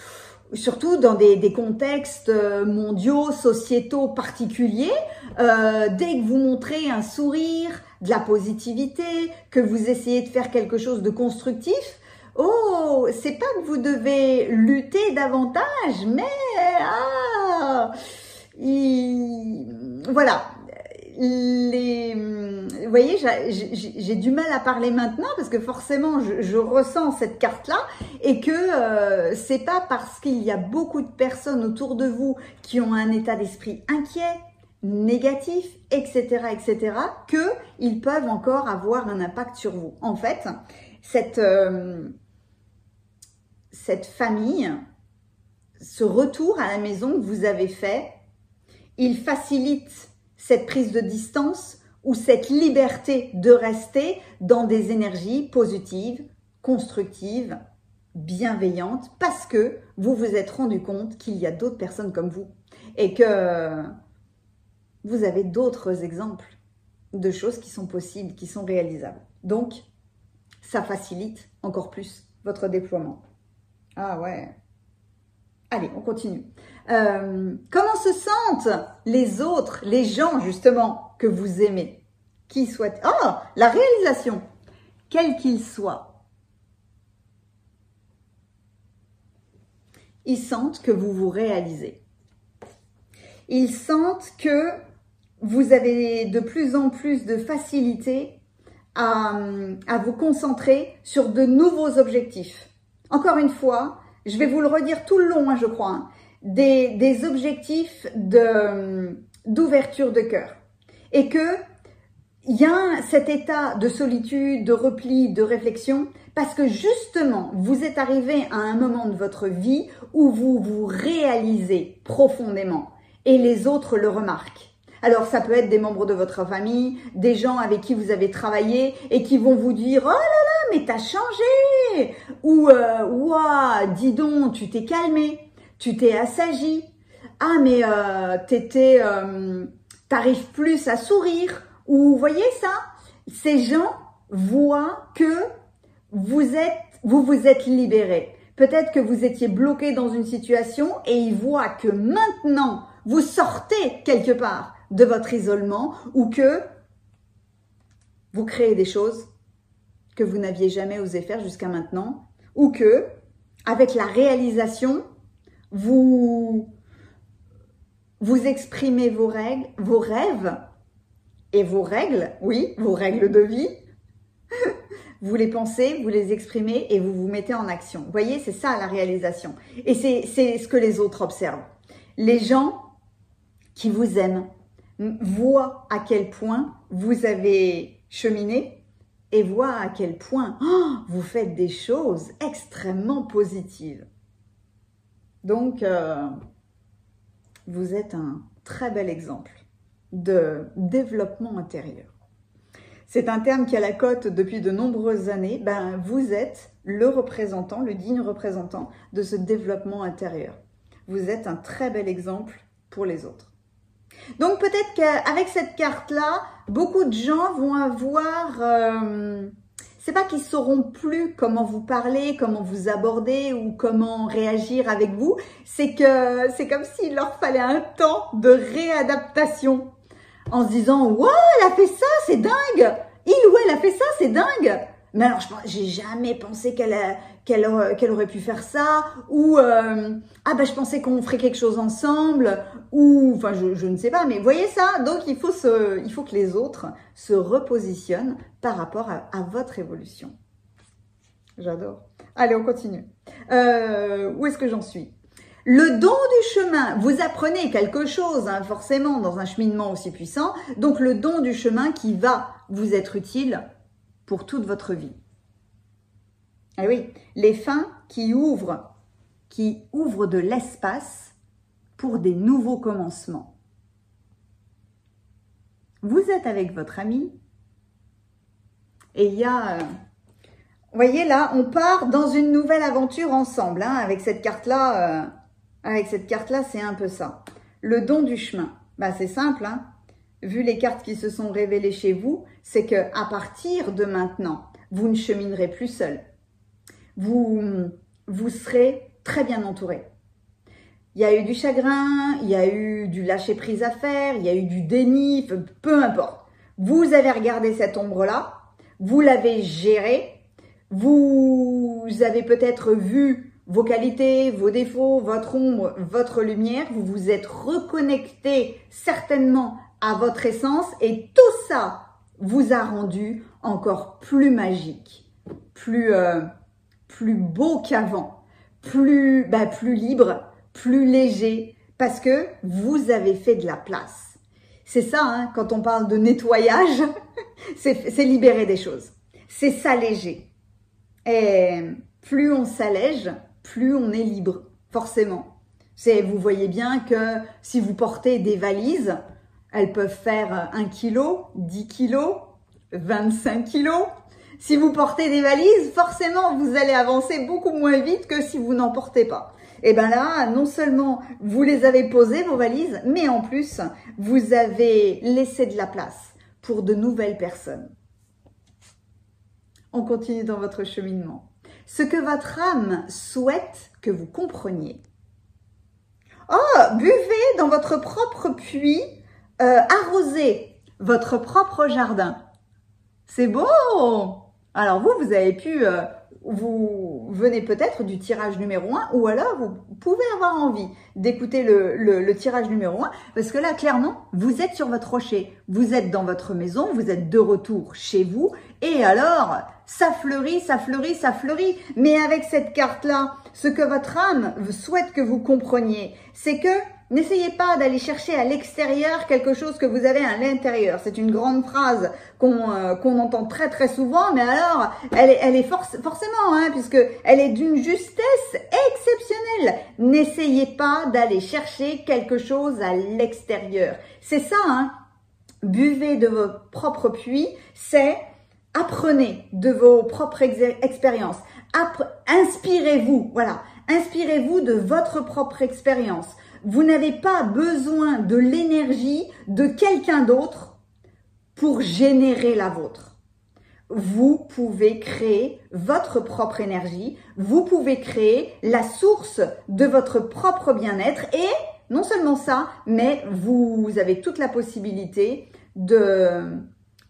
surtout dans des contextes mondiaux, sociétaux particuliers. Dès que vous montrez un sourire, de la positivité, que vous essayez de faire quelque chose de constructif, oh, c'est pas que vous devez lutter davantage, mais voilà. Vous voyez, j'ai du mal à parler maintenant parce que forcément je ressens cette carte-là et que c'est pas parce qu'il y a beaucoup de personnes autour de vous qui ont un état d'esprit inquiet, négatif, etc., que ils peuvent encore avoir un impact sur vous. En fait, cette famille, ce retour à la maison que vous avez fait, il facilite cette prise de distance ou cette liberté de rester dans des énergies positives, constructives, bienveillantes, parce que vous vous êtes rendu compte qu'il y a d'autres personnes comme vous et que vous avez d'autres exemples de choses qui sont possibles, qui sont réalisables. Donc, ça facilite encore plus votre déploiement. Ah ouais. Allez, on continue. Comment se sentent les autres, les gens justement que vous aimez, qui souhaitent... Oh, la réalisation, quel qu'il soit. Ils sentent que vous vous réalisez. Ils sentent que vous avez de plus en plus de facilité à vous concentrer sur de nouveaux objectifs. Encore une fois, je vais vous le redire tout le long, hein, je crois, hein, des objectifs d'ouverture de cœur. Et que il y a cet état de solitude, de repli, de réflexion, parce que justement, vous êtes arrivé à un moment de votre vie où vous vous réalisez profondément et les autres le remarquent. Alors, ça peut être des membres de votre famille, des gens avec qui vous avez travaillé et qui vont vous dire « Oh là là, mais t'as changé !» ou « Ouah, dis donc, tu t'es calmé, tu t'es assagi. Ah, mais t'arrives plus à sourire. » Ou vous voyez ça? Ces gens voient que vous vous êtes libéré. Peut-être que vous étiez bloqué dans une situation et ils voient que maintenant, vous sortez quelque part de votre isolement ou que vous créez des choses que vous n'aviez jamais osé faire jusqu'à maintenant, ou que, avec la réalisation, vous exprimez vos rêves et vos règles, oui, vos règles de vie. Vous les pensez, vous les exprimez et vous vous mettez en action. Vous voyez, c'est ça la réalisation. Et c'est ce que les autres observent. Les gens qui vous aiment voient à quel point vous avez cheminé et voient à quel point vous faites des choses extrêmement positives. Donc, vous êtes un très bel exemple de développement intérieur. C'est un terme qui a la cote depuis de nombreuses années. Ben, vous êtes le représentant, le digne représentant de ce développement intérieur. Vous êtes un très bel exemple pour les autres. Donc peut-être qu'avec cette carte-là, beaucoup de gens vont avoir... c'est pas qu'ils sauront plus comment vous parler, comment vous aborder ou comment réagir avec vous. C'est que c'est comme s'il leur fallait un temps de réadaptation. En se disant, wow, elle a fait ça, c'est dingue. Il ou elle a fait ça, c'est dingue. Mais alors, j'ai jamais pensé qu'elle aurait pu faire ça. Ou, je pensais qu'on ferait quelque chose ensemble. Ou, enfin, je ne sais pas. Mais voyez ça. Donc, il faut que les autres se repositionnent par rapport à votre évolution. J'adore. Allez, on continue. Où est-ce que j'en suis ? Le don du chemin, vous apprenez quelque chose, hein, forcément, dans un cheminement aussi puissant. Donc, le don du chemin qui va vous être utile pour toute votre vie. Eh oui, les fins qui ouvrent de l'espace pour des nouveaux commencements. Vous êtes avec votre ami et il y a... vous voyez là, on part dans une nouvelle aventure ensemble, hein, avec cette carte-là... c'est un peu ça. Le don du chemin. Bah, c'est simple, hein. Vu les cartes qui se sont révélées chez vous, c'est que à partir de maintenant, vous ne cheminerez plus seul. Vous serez très bien entouré. Il y a eu du chagrin, il y a eu du lâcher prise à faire, il y a eu du déni, peu importe. Vous avez regardé cette ombre-là, vous l'avez gérée, vous avez peut-être vu vos qualités, vos défauts, votre ombre, votre lumière, vous vous êtes reconnecté certainement à votre essence et tout ça vous a rendu encore plus magique, plus beau qu'avant, plus libre, plus léger, parce que vous avez fait de la place. C'est ça, hein, quand on parle de nettoyage, c'est libérer des choses, c'est s'alléger. Et plus on s'allège, plus on est libre, forcément. Vous voyez bien que si vous portez des valises, elles peuvent faire 1 kg, 10 kg, 25 kg. Si vous portez des valises, forcément, vous allez avancer beaucoup moins vite que si vous n'en portez pas. Et bien là, non seulement vous les avez posées, vos valises, mais en plus, vous avez laissé de la place pour de nouvelles personnes. On continue dans votre cheminement. Ce que votre âme souhaite que vous compreniez. Oh, buvez dans votre propre puits, arrosez votre propre jardin. C'est beau! Alors vous avez pu, vous venez peut-être du tirage numéro 1 ou alors vous pouvez avoir envie d'écouter le tirage numéro 1 parce que là, clairement, vous êtes sur votre rocher. Vous êtes dans votre maison, vous êtes de retour chez vous et alors, ça fleurit, ça fleurit, ça fleurit. Mais avec cette carte-là, ce que votre âme souhaite que vous compreniez, c'est que n'essayez pas d'aller chercher à l'extérieur quelque chose que vous avez à l'intérieur. C'est une grande phrase qu'on entend très très souvent, mais alors elle est forcément, hein, puisque elle est d'une justesse exceptionnelle. N'essayez pas d'aller chercher quelque chose à l'extérieur. C'est ça, hein. Buvez de vos propres puits, c'est apprenez de vos propres expériences. Inspirez-vous, voilà. Inspirez-vous de votre propre expérience. Vous n'avez pas besoin de l'énergie de quelqu'un d'autre pour générer la vôtre. Vous pouvez créer votre propre énergie, vous pouvez créer la source de votre propre bien-être et non seulement ça, mais vous avez toute la possibilité de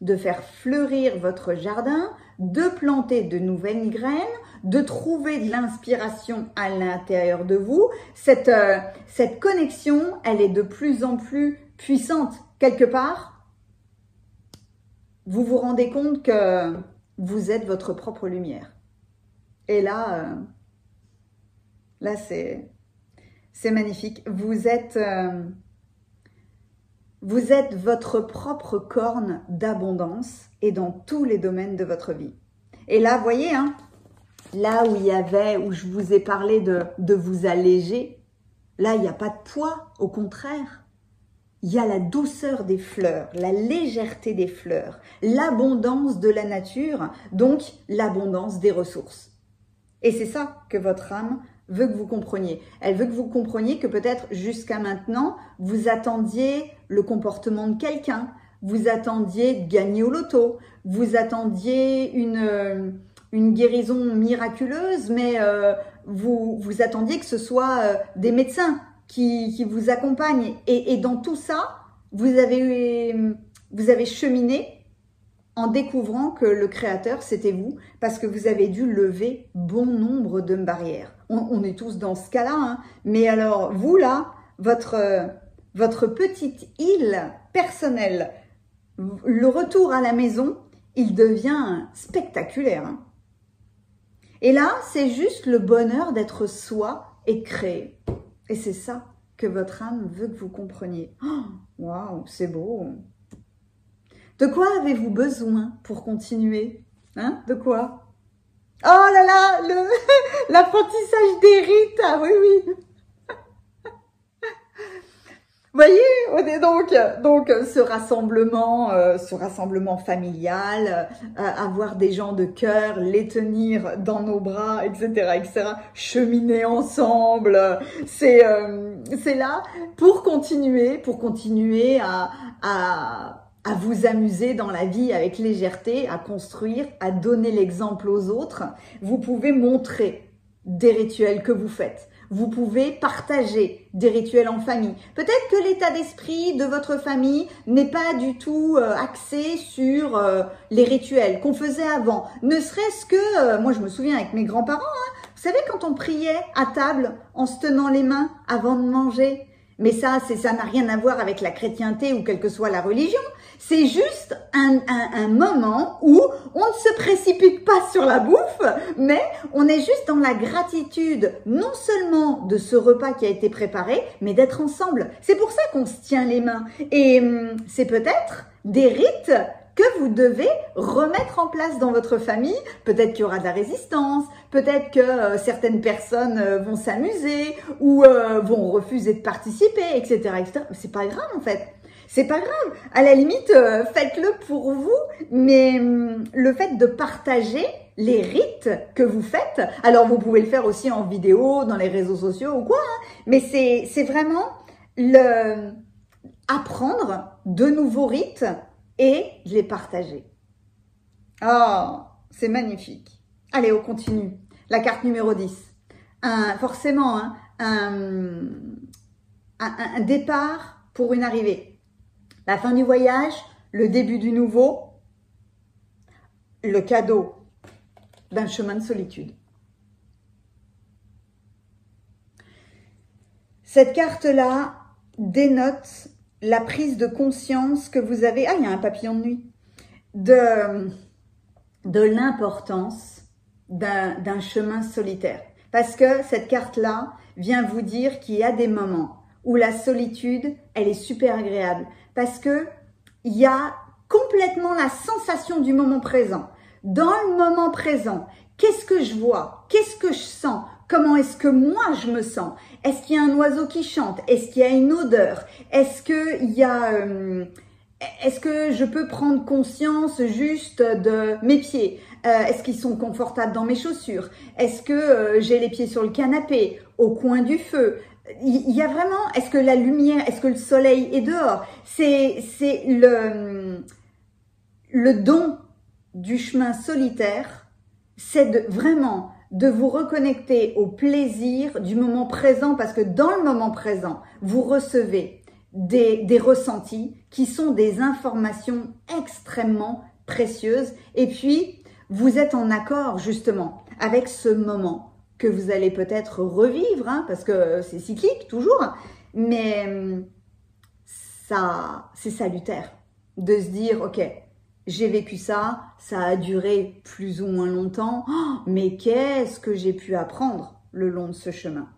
de faire fleurir votre jardin, de planter de nouvelles graines, de trouver de l'inspiration à l'intérieur de vous. Cette connexion, elle est de plus en plus puissante. Quelque part, vous vous rendez compte que vous êtes votre propre lumière. Et là, c'est magnifique. Vous êtes votre propre corne d'abondance et dans tous les domaines de votre vie. Et là, vous voyez, hein, là où je vous ai parlé de vous alléger, là, il n'y a pas de poids, au contraire. Il y a la douceur des fleurs, la légèreté des fleurs, l'abondance de la nature, donc l'abondance des ressources. Et c'est ça que votre âme veut que vous compreniez. Elle veut que vous compreniez que peut-être jusqu'à maintenant, vous attendiez le comportement de quelqu'un, vous attendiez de gagner au loto, vous attendiez une guérison miraculeuse, mais vous attendiez que ce soit des médecins qui vous accompagnent. Et dans tout ça, vous avez cheminé en découvrant que le créateur, c'était vous, parce que vous avez dû lever bon nombre de barrières. On est tous dans ce cas-là, hein. Mais alors, vous là, votre petite île personnelle, le retour à la maison, il devient spectaculaire, hein. Et là, c'est juste le bonheur d'être soi et de créer. Et c'est ça que votre âme veut que vous compreniez. Waouh, c'est beau! De quoi avez-vous besoin pour continuer? Hein? De quoi? Oh là là, l'apprentissage des rites, ah oui, oui. Vous voyez, on est donc ce rassemblement familial, avoir des gens de cœur, les tenir dans nos bras, etc., cheminer ensemble, c'est là pour continuer à vous amuser dans la vie avec légèreté, à construire, à donner l'exemple aux autres. Vous pouvez montrer des rituels que vous faites. Vous pouvez partager des rituels en famille. Peut-être que l'état d'esprit de votre famille n'est pas du tout axé sur les rituels qu'on faisait avant. Ne serait-ce que, moi je me souviens avec mes grands-parents, hein, vous savez quand on priait à table en se tenant les mains avant de manger. Mais ça n'a rien à voir avec la chrétienté ou quelle que soit la religion. C'est juste un moment où on ne se précipite pas sur la bouffe, mais on est juste dans la gratitude, non seulement de ce repas qui a été préparé, mais d'être ensemble. C'est pour ça qu'on se tient les mains. Et c'est peut-être des rites que vous devez remettre en place dans votre famille. Peut-être qu'il y aura de la résistance, peut-être que certaines personnes vont s'amuser ou vont refuser de participer, etc., etc. C'est pas grave en fait. C'est pas grave. À la limite, faites-le pour vous, mais le fait de partager les rites que vous faites, alors vous pouvez le faire aussi en vidéo, dans les réseaux sociaux ou quoi, hein, mais c'est vraiment apprendre de nouveaux rites et les partager. Oh, c'est magnifique. Allez, on continue. La carte numéro 10. Forcément, hein, un départ pour une arrivée. La fin du voyage, le début du nouveau, le cadeau d'un chemin de solitude. Cette carte-là dénote la prise de conscience que vous avez, il y a un papillon de nuit, de l'importance d'un chemin solitaire. Parce que cette carte-là vient vous dire qu'il y a des moments où la solitude, elle est super agréable. Parce que il y a complètement la sensation du moment présent. Dans le moment présent, qu'est-ce que je vois? Qu'est-ce que je sens? Comment est-ce que moi je me sens? Est-ce qu'il y a un oiseau qui chante? Est-ce qu'il y a une odeur? Est-ce que je peux prendre conscience juste de mes pieds? Est-ce qu'ils sont confortables dans mes chaussures? Est-ce que j'ai les pieds sur le canapé, au coin du feu? Il y a vraiment, est-ce que la lumière, est-ce que le soleil est dehors? C'est le don du chemin solitaire, c'est vraiment de vous reconnecter au plaisir du moment présent, parce que dans le moment présent, vous recevez des ressentis qui sont des informations extrêmement précieuses. Et puis, vous êtes en accord justement avec ce moment que vous allez peut-être revivre, hein, parce que c'est cyclique toujours, mais ça, c'est salutaire de se dire, ok, j'ai vécu ça, ça a duré plus ou moins longtemps, oh, mais qu'est-ce que j'ai pu apprendre le long de ce chemin?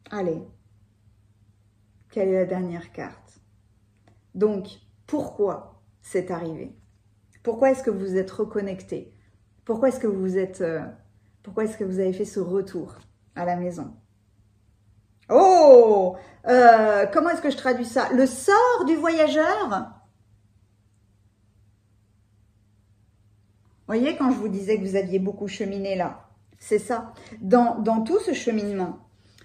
Allez, quelle est la dernière carte? Donc, pourquoi c'est arrivé? Pourquoi est-ce que vous êtes reconnecté? Pourquoi est-ce que pourquoi est-ce que vous avez fait ce retour à la maison? Oh, comment est-ce que je traduis ça? Le sort du voyageur? Vous voyez, quand je vous disais que vous aviez beaucoup cheminé là, c'est ça. Dans tout ce cheminement,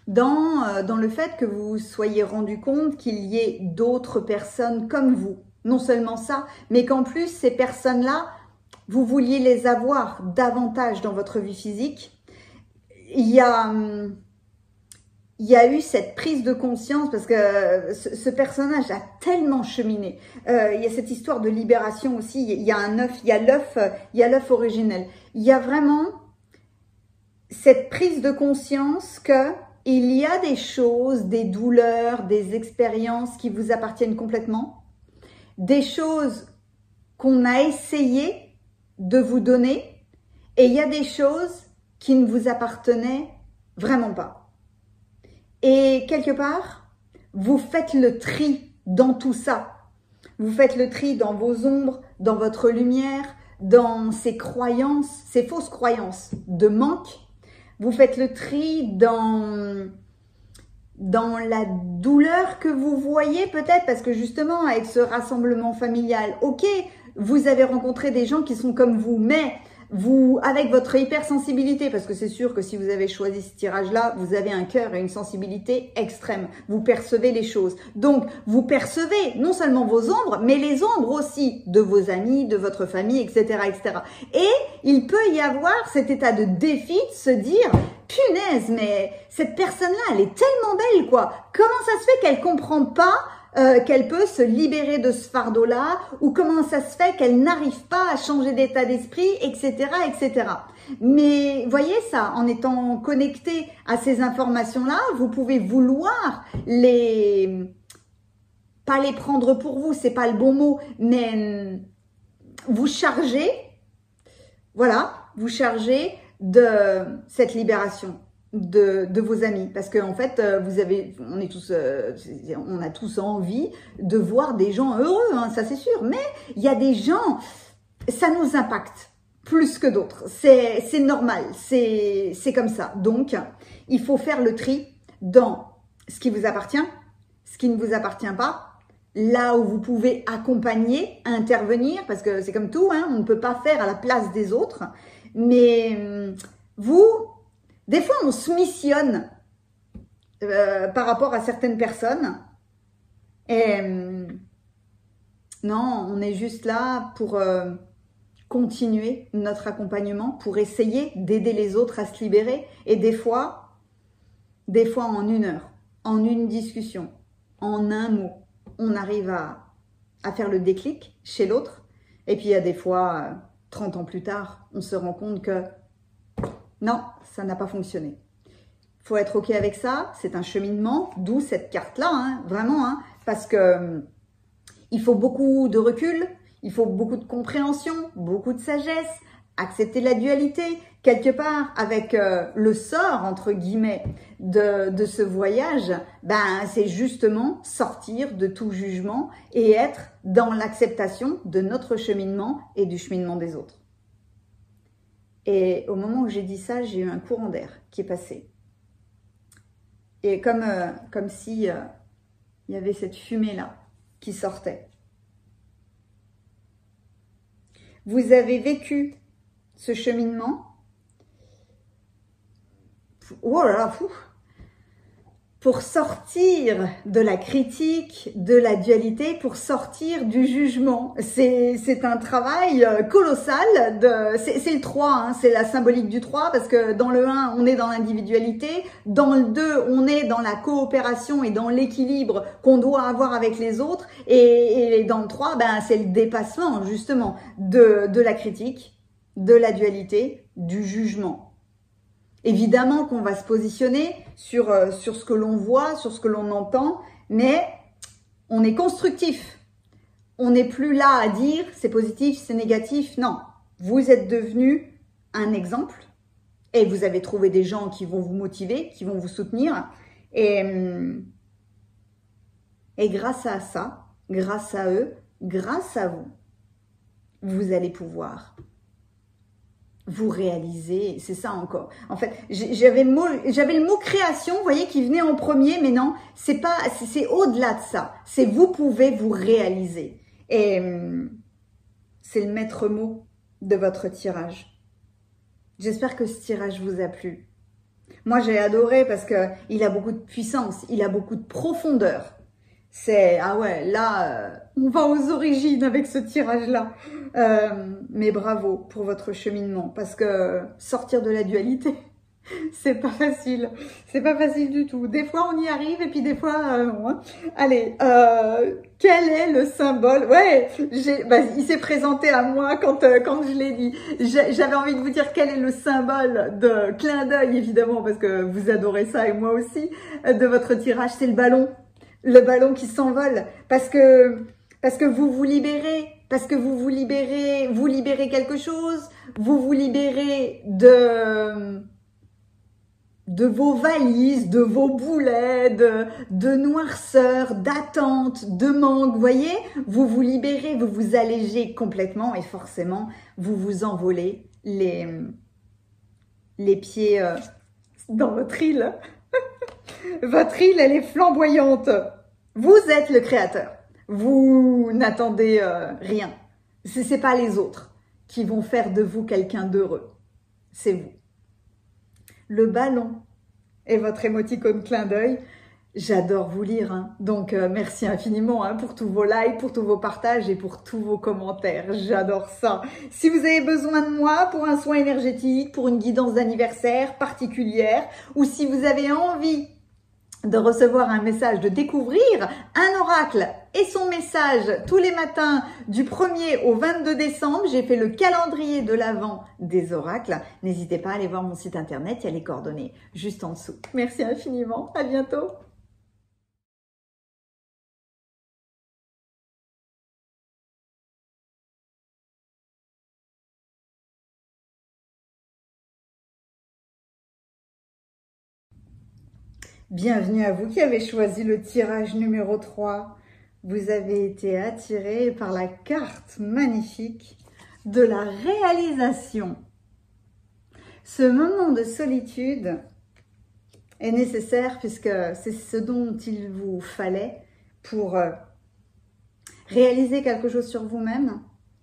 dans le fait que vous vous soyez rendu compte qu'il y ait d'autres personnes comme vous, non seulement ça, mais qu'en plus, ces personnes-là, vous vouliez les avoir davantage dans votre vie physique, il y a eu cette prise de conscience parce que ce personnage a tellement cheminé. Il y a cette histoire de libération aussi. Il y a un œuf, il y a l'œuf originel. Il y a vraiment cette prise de conscience que il y a des choses, des douleurs, des expériences qui vous appartiennent complètement, des choses qu'on a essayé de vous donner, et il y a des choses qui ne vous appartenaient vraiment pas. Et quelque part, vous faites le tri dans tout ça. Vous faites le tri dans vos ombres, dans votre lumière, dans ces croyances, ces fausses croyances de manque. Vous faites le tri dans la douleur que vous voyez peut-être, parce que justement, avec ce rassemblement familial, ok, vous avez rencontré des gens qui sont comme vous, mais vous, avec votre hypersensibilité, parce que c'est sûr que si vous avez choisi ce tirage-là, vous avez un cœur et une sensibilité extrême. Vous percevez les choses. Donc, vous percevez non seulement vos ombres, mais les ombres aussi de vos amis, de votre famille, etc., etc. Et il peut y avoir cet état de défi, de se dire, punaise, mais cette personne-là, elle est tellement belle, quoi. Comment ça se fait qu'elle comprend pas qu'elle peut se libérer de ce fardeau-là, ou comment ça se fait qu'elle n'arrive pas à changer d'état d'esprit, etc., etc. Mais voyez ça, en étant connecté à ces informations-là, vous pouvez vouloir pas les prendre pour vous, c'est pas le bon mot, mais vous charger, voilà, vous charger de cette libération. De vos amis, parce que en fait on a tous envie de voir des gens heureux, hein, ça c'est sûr, mais il y a des gens, ça nous impacte plus que d'autres, c'est normal, c'est comme ça. Donc il faut faire le tri dans ce qui vous appartient, ce qui ne vous appartient pas, là où vous pouvez accompagner, intervenir, parce que c'est comme tout, hein, on ne peut pas faire à la place des autres, mais vous, des fois, on se missionne par rapport à certaines personnes. Et non, on est juste là pour continuer notre accompagnement, pour essayer d'aider les autres à se libérer. Et des fois en 1 heure, en une discussion, en un mot, on arrive à faire le déclic chez l'autre. Et puis il y a des fois, 30 ans plus tard, on se rend compte que non, ça n'a pas fonctionné. Il faut être OK avec ça, c'est un cheminement, d'où cette carte-là, hein, vraiment, hein, parce que il faut beaucoup de recul, il faut beaucoup de compréhension, beaucoup de sagesse, accepter la dualité, quelque part, avec le sort, entre guillemets, de ce voyage, ben, c'est justement sortir de tout jugement et être dans l'acceptation de notre cheminement et du cheminement des autres. Et au moment où j'ai dit ça, j'ai eu un courant d'air qui est passé. Et comme si il y avait cette fumée-là qui sortait. Vous avez vécu ce cheminement. Oh là là, fou. pour sortir de la critique, de la dualité, pour sortir du jugement. C'est un travail colossal. C'est le 3, hein, c'est la symbolique du 3, parce que dans le 1, on est dans l'individualité, dans le 2, on est dans la coopération et dans l'équilibre qu'on doit avoir avec les autres, et dans le 3, ben, c'est le dépassement justement de la critique, de la dualité, du jugement. Évidemment qu'on va se positionner sur ce que l'on voit, sur ce que l'on entend, mais on est constructif. On n'est plus là à dire c'est positif, c'est négatif. Non, vous êtes devenu un exemple et vous avez trouvé des gens qui vont vous motiver, qui vont vous soutenir. Et grâce à ça, grâce à eux, grâce à vous, vous allez pouvoir vous réalisez, c'est ça encore. En fait, j'avais le mot création, vous voyez, qui venait en premier, mais non, c'est pas, c'est au-delà de ça. C'est vous pouvez vous réaliser. Et c'est le maître mot de votre tirage. J'espère que ce tirage vous a plu. Moi, j'ai adoré parce que il a beaucoup de puissance, il a beaucoup de profondeur. C'est, ah ouais, là, on va aux origines avec ce tirage-là. Mais bravo pour votre cheminement, parce que sortir de la dualité, c'est pas facile. C'est pas facile du tout. Des fois, on y arrive et puis des fois, non. Hein. Allez, quel est le symbole? Ouais, il s'est présenté à moi quand je l'ai dit. J'avais envie de vous dire quel est le symbole de clin d'œil, évidemment, parce que vous adorez ça et moi aussi, de votre tirage, c'est le ballon. Le ballon qui s'envole, parce que vous vous libérez, parce que vous libérez quelque chose, vous libérez de vos valises, de vos boulets, de noirceur, d'attente, de manque, vous voyez, vous vous libérez, vous vous allégez complètement et forcément, vous vous envolez les pieds dans votre île. Votre île, elle est flamboyante. Vous êtes le créateur. Vous n'attendez rien. C'est pas les autres qui vont faire de vous quelqu'un d'heureux. C'est vous. Le ballon est votre émoticône clin d'œil. J'adore vous lire. Hein. Donc, merci infiniment hein, pour tous vos likes, pour tous vos partages et pour tous vos commentaires. J'adore ça. Si vous avez besoin de moi pour un soin énergétique, pour une guidance d'anniversaire particulière, ou si vous avez envie de recevoir un message, de découvrir un oracle et son message tous les matins du 1er au 22 décembre. J'ai fait le calendrier de l'Avent des oracles. N'hésitez pas à aller voir mon site internet, il y a les coordonnées juste en dessous. Merci infiniment, à bientôt. Bienvenue à vous qui avez choisi le tirage numéro 3. Vous avez été attiré par la carte magnifique de la réalisation. Ce moment de solitude est nécessaire puisque c'est ce dont il vous fallait pour réaliser quelque chose sur vous-même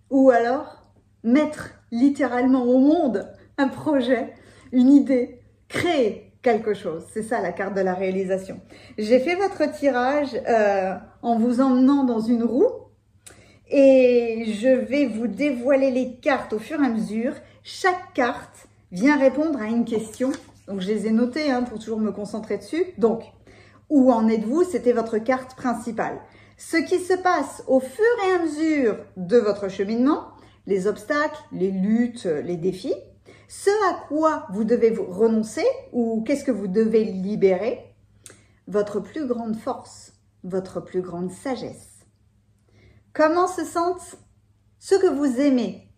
ou alors mettre littéralement au monde un projet, une idée, créer quelque chose. C'est ça la carte de la réalisation. J'ai fait votre tirage en vous emmenant dans une roue et je vais vous dévoiler les cartes au fur et à mesure. Chaque carte vient répondre à une question. Donc, je les ai notées hein, pour toujours me concentrer dessus. Donc, où en êtes-vous? C'était votre carte principale. Ce qui se passe au fur et à mesure de votre cheminement, les obstacles, les luttes, les défis, ce à quoi vous devez vous renoncer ou qu'est-ce que vous devez libérer, votre plus grande force, votre plus grande sagesse. Comment se sentent ceux que vous aimez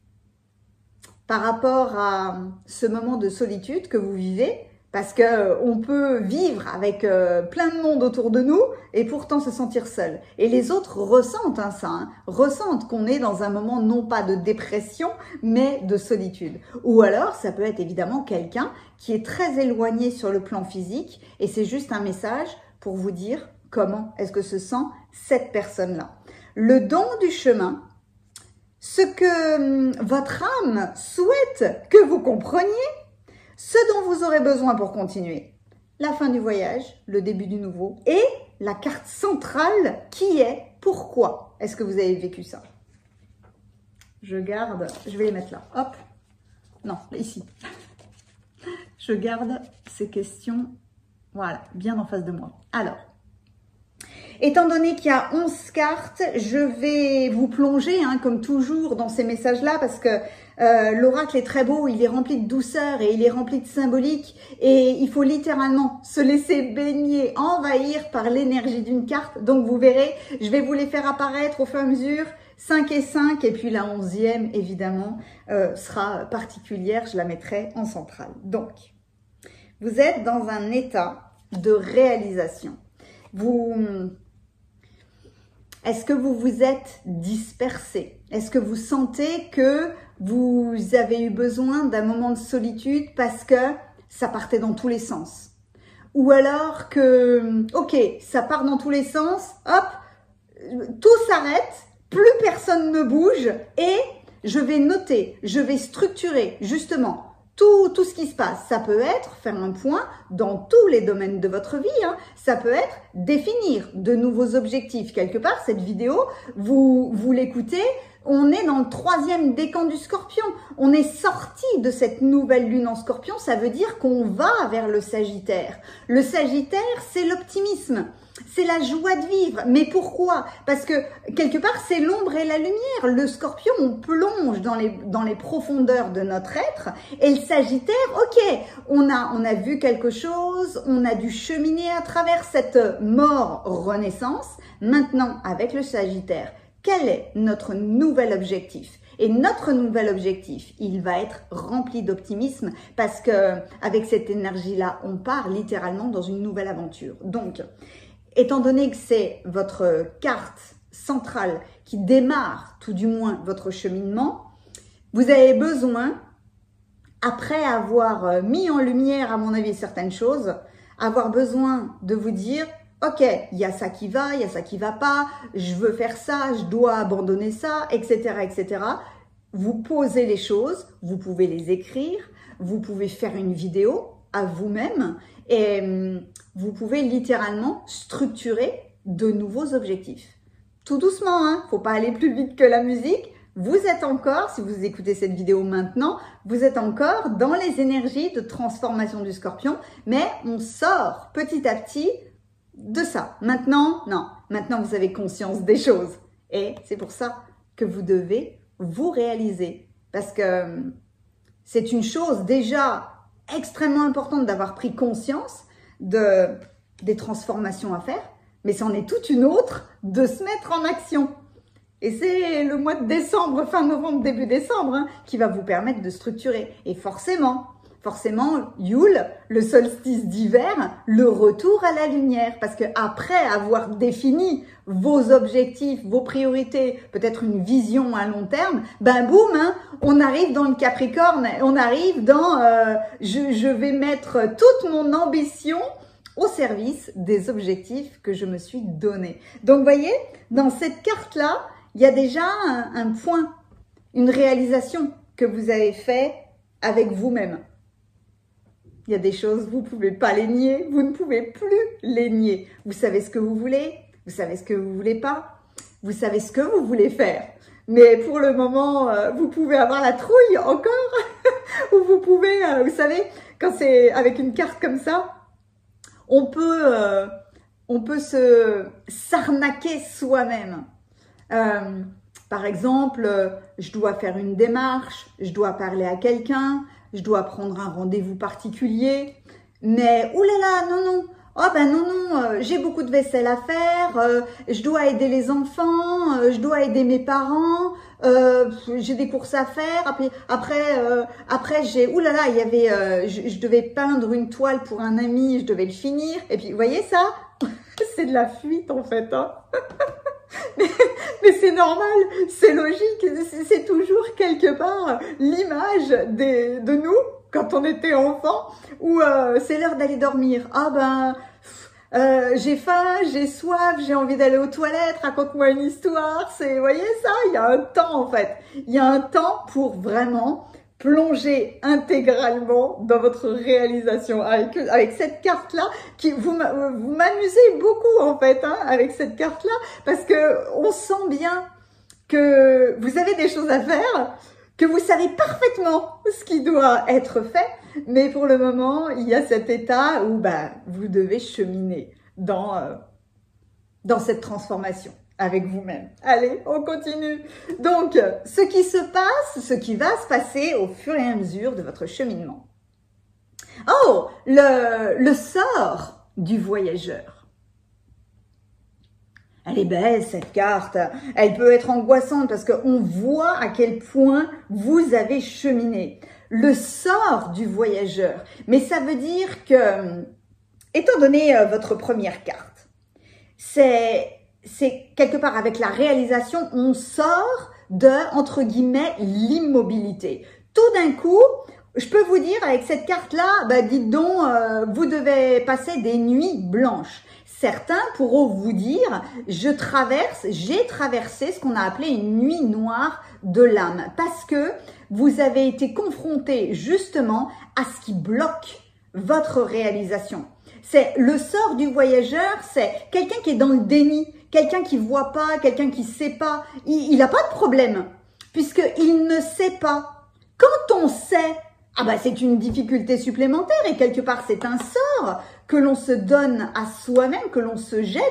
par rapport à ce moment de solitude que vous vivez? Parce que on peut vivre avec plein de monde autour de nous et pourtant se sentir seul. Et les autres ressentent ça, hein, ressentent qu'on est dans un moment non pas de dépression, mais de solitude. Ou alors, ça peut être évidemment quelqu'un qui est très éloigné sur le plan physique et c'est juste un message pour vous dire comment est-ce que se sent cette personne-là. Le don du chemin, ce que votre âme souhaite que vous compreniez, ce dont vous aurez besoin pour continuer. la fin du voyage, le début du nouveau, et la carte centrale qui est pourquoi est-ce que vous avez vécu ça. Je garde, je vais les mettre là, hop, non, ici. Je garde ces questions, voilà, bien en face de moi. Alors, étant donné qu'il y a 11 cartes, je vais vous plonger, comme toujours, dans ces messages-là, parce que l'oracle est très beau, il est rempli de douceur et il est rempli de symbolique, et il faut littéralement se laisser baigner, envahir par l'énergie d'une carte. Donc vous verrez, je vais vous les faire apparaître au fur et à mesure, 5 et 5, et puis la 11e, évidemment, sera particulière, je la mettrai en centrale. Donc, vous êtes dans un état de réalisation. Est-ce que vous vous êtes dispersé? Est-ce que vous sentez que vous avez eu besoin d'un moment de solitude parce que ça partait dans tous les sens? Ou alors que, ok, ça part dans tous les sens, hop, tout s'arrête, plus personne ne bouge et je vais noter, je vais structurer justement tout ce qui se passe. Ça peut être faire un point dans tous les domaines de votre vie. Ça peut être définir de nouveaux objectifs. Quelque part, cette vidéo, vous l'écoutez, on est dans le 3e décan du Scorpion. On est sorti de cette nouvelle lune en Scorpion. Ça veut dire qu'on va vers le Sagittaire. Le Sagittaire, c'est l'optimisme. C'est la joie de vivre. Mais pourquoi? Parce que quelque part, c'est l'ombre et la lumière. Le Scorpion, on plonge dans les profondeurs de notre être. Et le Sagittaire, ok, on a vu quelque chose, on a dû cheminer à travers cette mort-renaissance. Maintenant, avec le Sagittaire, quel est notre nouvel objectif? Et notre nouvel objectif, il va être rempli d'optimisme parce que avec cette énergie-là, on part littéralement dans une nouvelle aventure. Donc, étant donné que c'est votre carte centrale qui démarre tout du moins votre cheminement, vous avez besoin, après avoir mis en lumière, à mon avis, certaines choses, avoir besoin de vous dire « Ok, il y a ça qui va, il y a ça qui va pas, je veux faire ça, je dois abandonner ça, etc. etc. » Vous posez les choses, vous pouvez les écrire, vous pouvez faire une vidéo à vous-même et vous pouvez littéralement structurer de nouveaux objectifs. Tout doucement, faut pas aller plus vite que la musique. Vous êtes encore, si vous écoutez cette vidéo maintenant, vous êtes encore dans les énergies de transformation du Scorpion, mais on sort petit à petit de ça. Maintenant, non. Maintenant, vous avez conscience des choses. Et c'est pour ça que vous devez vous réaliser. Parce que c'est une chose déjà extrêmement importante d'avoir pris conscience des transformations à faire, mais c'en est toute une autre de se mettre en action. Et c'est le mois de décembre, fin novembre, début décembre, qui va vous permettre de structurer. Et forcément, Yule, le solstice d'hiver, le retour à la lumière. Parce que après avoir défini vos objectifs, vos priorités, peut-être une vision à long terme, ben boum, on arrive dans le Capricorne, on arrive dans je vais mettre toute mon ambition au service des objectifs que je me suis donné. Donc, vous voyez, dans cette carte-là, il y a déjà un point, une réalisation que vous avez fait avec vous-même. Il y a des choses, vous ne pouvez pas les nier, vous ne pouvez plus les nier. Vous savez ce que vous voulez, vous savez ce que vous ne voulez pas, vous savez ce que vous voulez faire. Mais pour le moment, vous pouvez avoir la trouille encore, ou vous pouvez, vous savez, quand c'est avec une carte comme ça, on peut s'arnaquer soi-même. Par exemple, je dois faire une démarche, je dois parler à quelqu'un, je dois prendre un rendez-vous particulier, mais oulala, non, oh ben non, j'ai beaucoup de vaisselle à faire, je dois aider les enfants, je dois aider mes parents, j'ai des courses à faire, après j'ai, oulala, il y avait, je devais peindre une toile pour un ami, je devais le finir, et puis vous voyez ça, c'est de la fuite en fait, mais c'est normal, c'est logique, c'est toujours quelque part l'image de nous quand on était enfant où c'est l'heure d'aller dormir. Ah ben, j'ai faim, j'ai soif, j'ai envie d'aller aux toilettes, raconte-moi une histoire. Vous voyez ça, il y a un temps en fait. Il y a un temps pour vraiment plonger intégralement dans votre réalisation avec cette carte-là qui vous m'amusez beaucoup en fait hein, avec cette carte-là parce que on sent bien que vous avez des choses à faire, que vous savez parfaitement ce qui doit être fait, mais pour le moment, il y a cet état où vous devez cheminer dans cette transformation avec vous-même. Allez, on continue. Donc, ce qui se passe, ce qui va se passer au fur et à mesure de votre cheminement. Oh, le sort du voyageur. Elle est belle, cette carte. Elle peut être angoissante parce qu'on voit à quel point vous avez cheminé. Le sort du voyageur. Mais ça veut dire que, étant donné votre première carte, c'est quelque part avec la réalisation, on sort de, entre guillemets, l'immobilité. Tout d'un coup, je peux vous dire, avec cette carte-là, dites donc, vous devez passer des nuits blanches. Certains pourront vous dire, j'ai traversé ce qu'on a appelé une nuit noire de l'âme, parce que vous avez été confronté justement à ce qui bloque votre réalisation. C'est le sort du voyageur, c'est quelqu'un qui est dans le déni, quelqu'un qui voit pas, quelqu'un qui sait pas. Il n'a pas de problème, puisqu'il ne sait pas. Quand on sait, c'est une difficulté supplémentaire et quelque part c'est un sort que l'on se donne à soi-même, que l'on se jette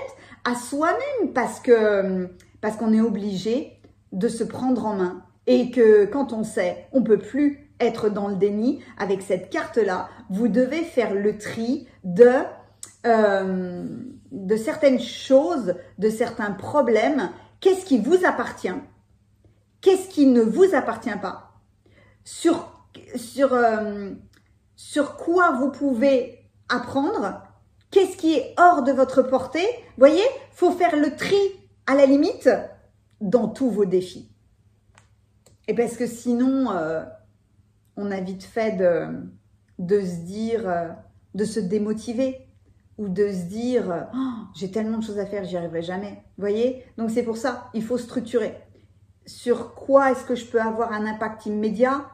à soi-même parce qu'on est obligé de se prendre en main et que quand on sait, on peut plus être dans le déni. Avec cette carte-là, vous devez faire le tri de certaines choses, de certains problèmes. Qu'est-ce qui vous appartient? Qu'est-ce qui ne vous appartient pas? Sur quoi vous pouvez apprendre? Qu'est-ce qui est hors de votre portée? Voyez, faut faire le tri à la limite dans tous vos défis. Et parce que sinon, on a vite fait de se dire, de se démotiver ou de se dire j'ai tellement de choses à faire, j'y arriverai jamais. Voyez? Donc c'est pour ça, il faut structurer. Sur quoi est-ce que je peux avoir un impact immédiat?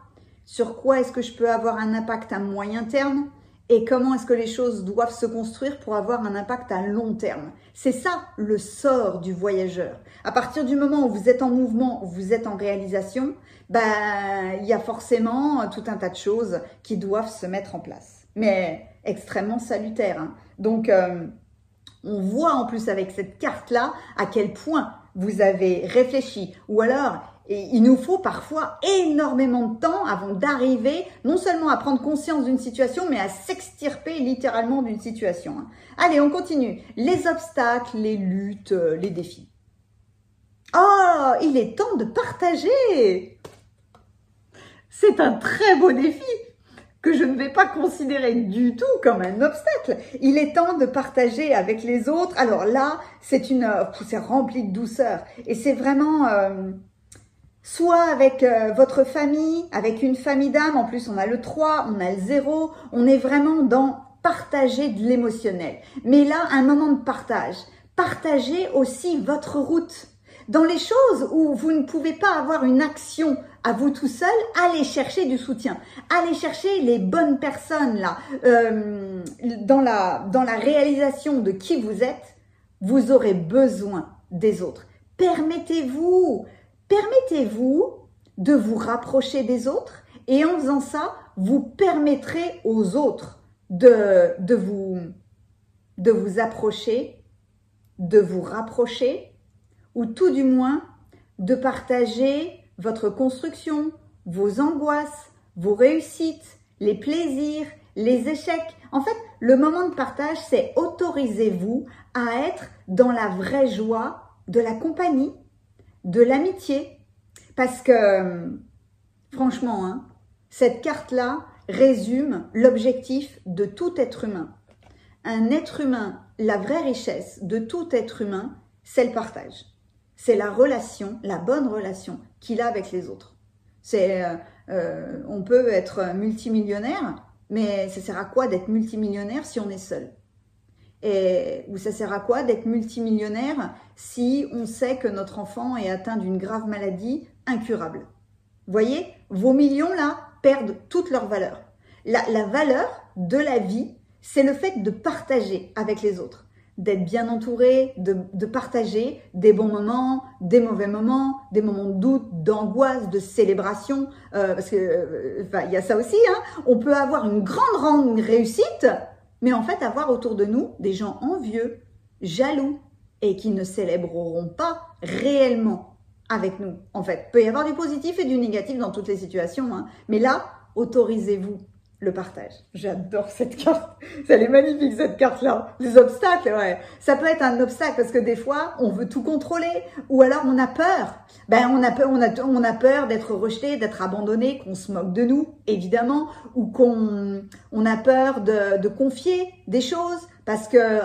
Sur quoi est-ce que je peux avoir un impact à moyen terme? Et comment est-ce que les choses doivent se construire pour avoir un impact à long terme? C'est ça le sort du voyageur. À partir du moment où vous êtes en mouvement, où vous êtes en réalisation, il y a forcément tout un tas de choses qui doivent se mettre en place. Mais extrêmement salutaires. Hein. Donc, on voit en plus avec cette carte-là à quel point vous avez réfléchi. Ou alors, il nous faut parfois énormément de temps avant d'arriver non seulement à prendre conscience d'une situation, mais à s'extirper littéralement d'une situation. Hein. Allez, on continue. Les obstacles, les luttes, les défis. Oh, il est temps de partager. C'est un très beau défi que je ne vais pas considérer du tout comme un obstacle. Il est temps de partager avec les autres. Alors là, c'est rempli de douceur. Et c'est vraiment... soit avec votre famille, avec une famille d'âme, en plus on a le 3, on a le 0, on est vraiment dans partager de l'émotionnel. Mais là, un moment de partage. Partagez aussi votre route. Dans les choses où vous ne pouvez pas avoir une action à vous tout seul, allez chercher du soutien. Allez chercher les bonnes personnes là. Dans la réalisation de qui vous êtes, vous aurez besoin des autres. Permettez-vous de vous rapprocher des autres et en faisant ça, vous permettrez aux autres de vous approcher, de vous rapprocher ou tout du moins de partager votre construction, vos angoisses, vos réussites, les plaisirs, les échecs. En fait, le moment de partage, c'est autorisez-vous à être dans la vraie joie de la compagnie, de l'amitié, parce que franchement, hein, cette carte-là résume l'objectif de tout être humain. Un être humain, la vraie richesse de tout être humain, c'est le partage. C'est la relation, la bonne relation qu'il a avec les autres. On peut être multimillionnaire, mais ça sert à quoi d'être multimillionnaire si on est seul? Ou ça sert à quoi d'être multimillionnaire si on sait que notre enfant est atteint d'une grave maladie incurable? Vous voyez, vos millions là, perdent toute leur valeur. La valeur de la vie, c'est le fait de partager avec les autres, d'être bien entouré, de partager des bons moments, des mauvais moments, des moments de doute, d'angoisse, de célébration, parce que il y a ça aussi, hein. On peut avoir une grande réussite, mais en fait avoir autour de nous des gens envieux, jaloux et qui ne célébreront pas réellement avec nous. En fait, il peut y avoir du positif et du négatif dans toutes les situations, hein. Mais là, autorisez-vous le partage. J'adore cette carte. Elle est magnifique, cette carte-là. Les obstacles, ouais. Ça peut être un obstacle parce que des fois, on veut tout contrôler ou alors on a peur. On a peur d'être rejeté, d'être abandonné, qu'on se moque de nous, évidemment, ou on a peur de confier des choses parce que,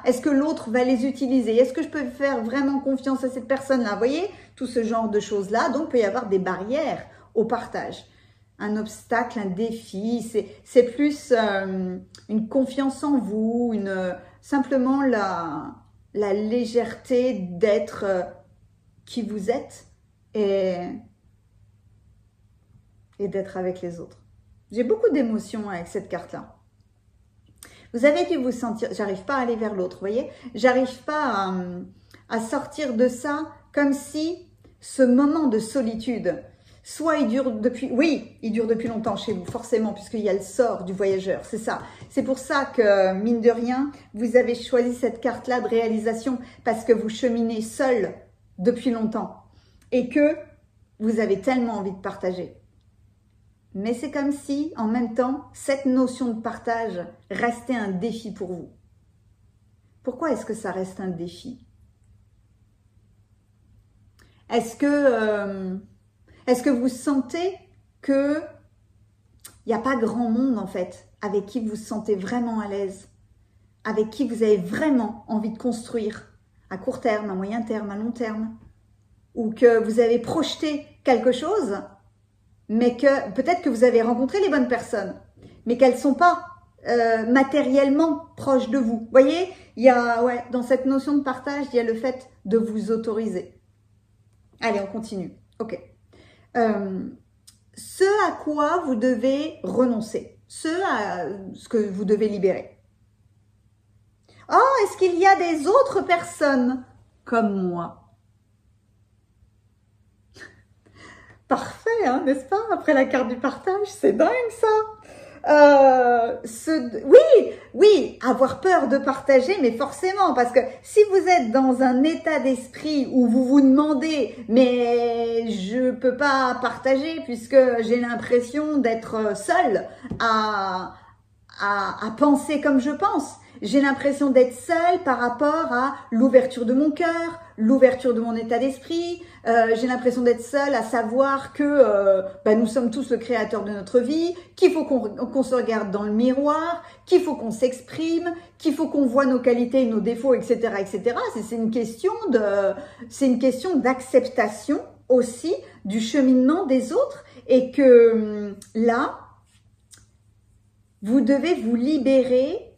est-ce que l'autre va les utiliser? Est-ce que je peux faire vraiment confiance à cette personne-là? Vous voyez, tout ce genre de choses-là. Donc, il peut y avoir des barrières au partage. Un obstacle, un défi, c'est plus une confiance en vous, simplement la légèreté d'être qui vous êtes et d'être avec les autres. J'ai beaucoup d'émotions avec cette carte-là. Vous avez dû vous sentir, j'arrive pas à aller vers l'autre, vous voyez, j'arrive pas à sortir de ça comme si ce moment de solitude, soit il dure depuis longtemps chez vous, forcément, puisqu'il y a le sort du voyageur, c'est ça. C'est pour ça que, mine de rien, vous avez choisi cette carte-là de réalisation, parce que vous cheminez seul depuis longtemps, et que vous avez tellement envie de partager. Mais c'est comme si, en même temps, cette notion de partage restait un défi pour vous. Pourquoi est-ce que ça reste un défi? Est-ce que vous sentez que il n'y a pas grand monde en fait avec qui vous vous sentez vraiment à l'aise, avec qui vous avez vraiment envie de construire à court terme, à moyen terme, à long terme, ou que vous avez projeté quelque chose, mais que peut-être que vous avez rencontré les bonnes personnes, mais qu'elles ne sont pas matériellement proches de vous. Vous voyez, il y a, dans cette notion de partage, il y a le fait de vous autoriser. Allez, on continue. Ok. Ce à quoi vous devez renoncer, ce que vous devez libérer. Oh, est-ce qu'il y a des autres personnes comme moi? Parfait, hein, n'est-ce pas? Après la carte du partage, c'est dingue ça. Oui, avoir peur de partager, mais forcément, parce que si vous êtes dans un état d'esprit où vous vous demandez, mais je peux pas partager puisque j'ai l'impression d'être seule à penser comme je pense. J'ai l'impression d'être seule par rapport à l'ouverture de mon cœur, l'ouverture de mon état d'esprit. J'ai l'impression d'être seule à savoir que nous sommes tous le créateur de notre vie, qu'il faut qu'on se regarde dans le miroir, qu'il faut qu'on s'exprime, qu'il faut qu'on voit nos qualités et nos défauts, etc., etc. C'est une question d'acceptation aussi du cheminement des autres et que là, vous devez vous libérer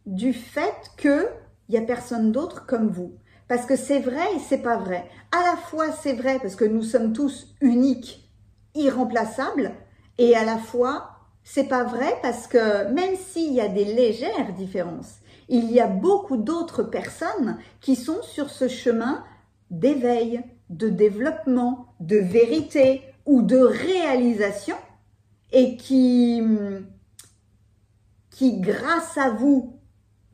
du fait qu'il n'y a personne d'autre comme vous. Parce que c'est vrai et c'est pas vrai. À la fois, c'est vrai parce que nous sommes tous uniques, irremplaçables, et à la fois, c'est pas vrai parce que même s'il y a des légères différences, il y a beaucoup d'autres personnes qui sont sur ce chemin d'éveil, de développement, de vérité ou de réalisation et qui grâce à vous,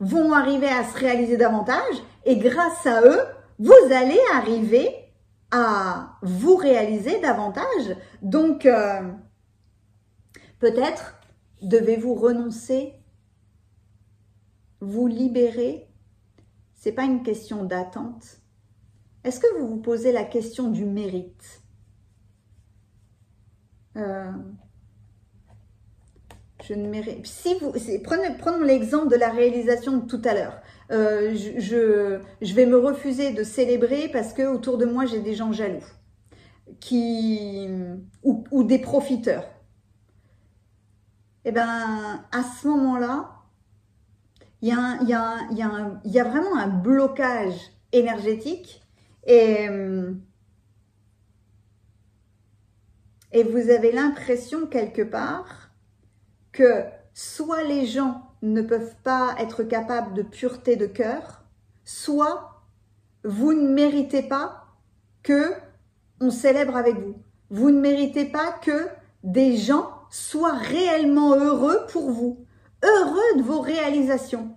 vont arriver à se réaliser davantage et grâce à eux, vous allez arriver à vous réaliser davantage. Donc, peut-être devez-vous renoncer, vous libérer. C'est pas une question d'attente. Est-ce que vous vous posez la question du mérite? Je ne mérite. Si vous, prenons l'exemple de la réalisation de tout à l'heure. Je vais me refuser de célébrer parce que autour de moi j'ai des gens jaloux, ou des profiteurs. Eh ben, à ce moment-là, il y a vraiment un blocage énergétique et Et vous avez l'impression quelque part que soit les gens ne peuvent pas être capables de pureté de cœur, soit vous ne méritez pas que on célèbre avec vous. Vous ne méritez pas que des gens soient réellement heureux pour vous, heureux de vos réalisations.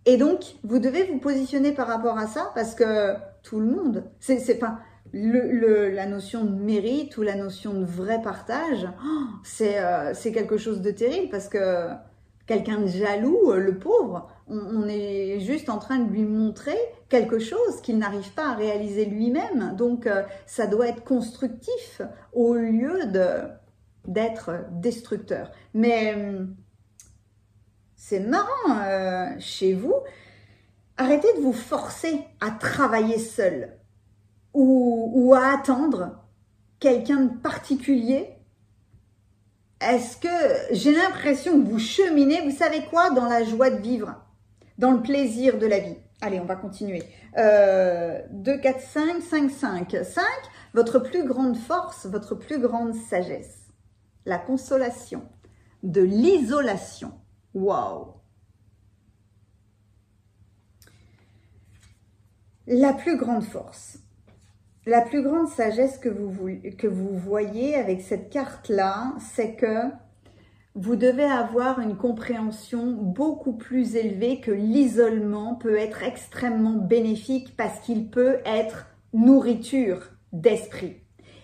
Et donc, vous devez vous positionner par rapport à ça parce que tout le monde, c'est pas la notion de mérite ou la notion de vrai partage, c'est quelque chose de terrible parce que quelqu'un de jaloux, le pauvre, on est juste en train de lui montrer quelque chose qu'il n'arrive pas à réaliser lui-même. Donc, ça doit être constructif au lieu d'être destructeur. Mais c'est marrant, chez vous, arrêtez de vous forcer à travailler seul ou à attendre quelqu'un de particulier. Est-ce que j'ai l'impression que vous cheminez, vous savez quoi, dans la joie de vivre, dans le plaisir de la vie. Allez, on va continuer. 2, 4, 5, 5, 5. 5, votre plus grande force, votre plus grande sagesse. La consolation, de l'isolation. Waouh! La plus grande force, la plus grande sagesse que vous voyez avec cette carte-là, c'est que vous devez avoir une compréhension beaucoup plus élevée que l'isolement peut être extrêmement bénéfique parce qu'il peut être nourriture d'esprit.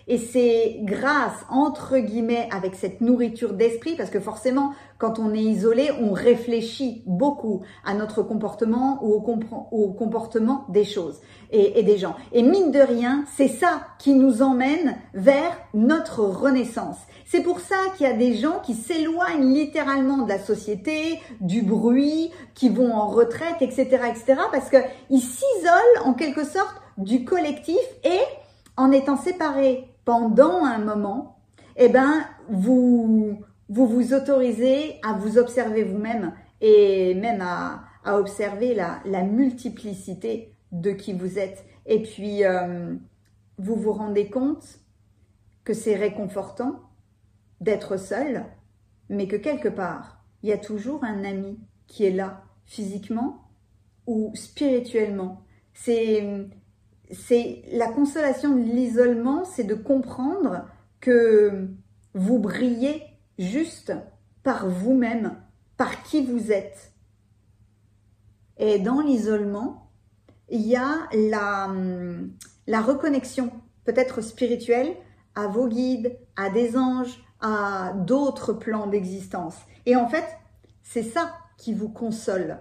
Et c'est grâce, entre guillemets, avec cette nourriture d'esprit, parce que forcément, quand on est isolé, on réfléchit beaucoup à notre comportement ou au comportement des choses et des gens. Et mine de rien, c'est ça qui nous emmène vers notre renaissance. C'est pour ça qu'il y a des gens qui s'éloignent littéralement de la société, du bruit, qui vont en retraite, etc., etc., parce qu'ils s'isolent en quelque sorte du collectif et en étant séparés pendant un moment, eh ben, vous autorisez à vous observer vous-même et même à observer la multiplicité de qui vous êtes. Et puis, vous vous rendez compte que c'est réconfortant d'être seul, mais que quelque part, il y a toujours un ami qui est là, physiquement ou spirituellement. C'est la consolation de l'isolement, c'est de comprendre que vous brillez juste par vous-même, par qui vous êtes. Et dans l'isolement, il y a la reconnexion, peut-être spirituelle, à vos guides, à des anges, à d'autres plans d'existence. Et en fait, c'est ça qui vous console.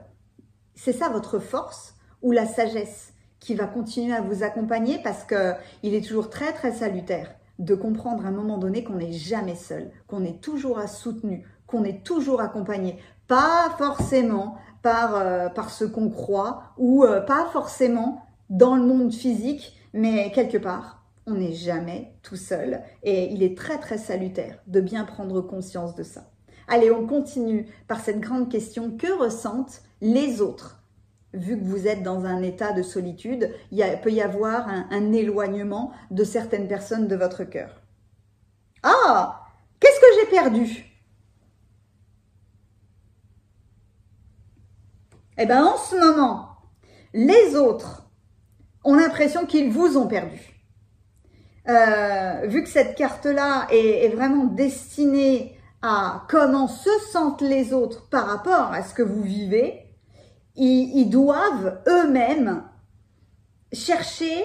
C'est ça votre force ou la sagesse qui va continuer à vous accompagner parce qu'il est toujours très très salutaire de comprendre à un moment donné qu'on n'est jamais seul, qu'on est toujours soutenu, qu'on est toujours accompagné. Pas forcément par ce qu'on croit ou pas forcément dans le monde physique, mais quelque part, on n'est jamais tout seul. Et il est très très salutaire de bien prendre conscience de ça. Allez, on continue par cette grande question. Que ressentent les autres ? Vu que vous êtes dans un état de solitude, il peut y avoir un éloignement de certaines personnes de votre cœur. Ah! Qu'est-ce que j'ai perdu? Eh bien, en ce moment, les autres ont l'impression qu'ils vous ont perdu. Vu que cette carte-là est vraiment destinée à comment se sentent les autres par rapport à ce que vous vivez, ils doivent eux-mêmes chercher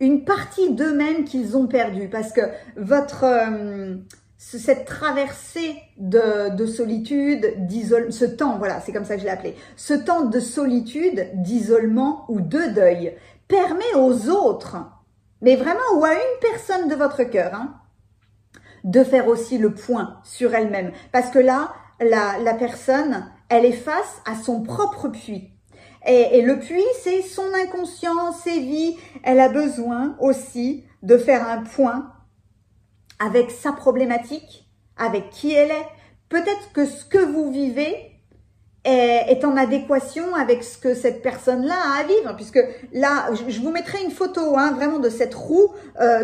une partie d'eux-mêmes qu'ils ont perdue. Parce que cette traversée de solitude, ce temps, voilà, c'est comme ça que je l'ai appelé, ce temps de solitude, d'isolement ou de deuil, permet aux autres, mais vraiment ou à une personne de votre cœur, hein, de faire aussi le point sur elle-même. Parce que là, la personne, elle est face à son propre puits. Et le puits, c'est son inconscient, ses vies. Elle a besoin aussi de faire un point avec sa problématique, avec qui elle est. Peut-être que ce que vous vivez est en adéquation avec ce que cette personne-là a à vivre. Puisque là, je vous mettrai une photo hein, vraiment de cette roue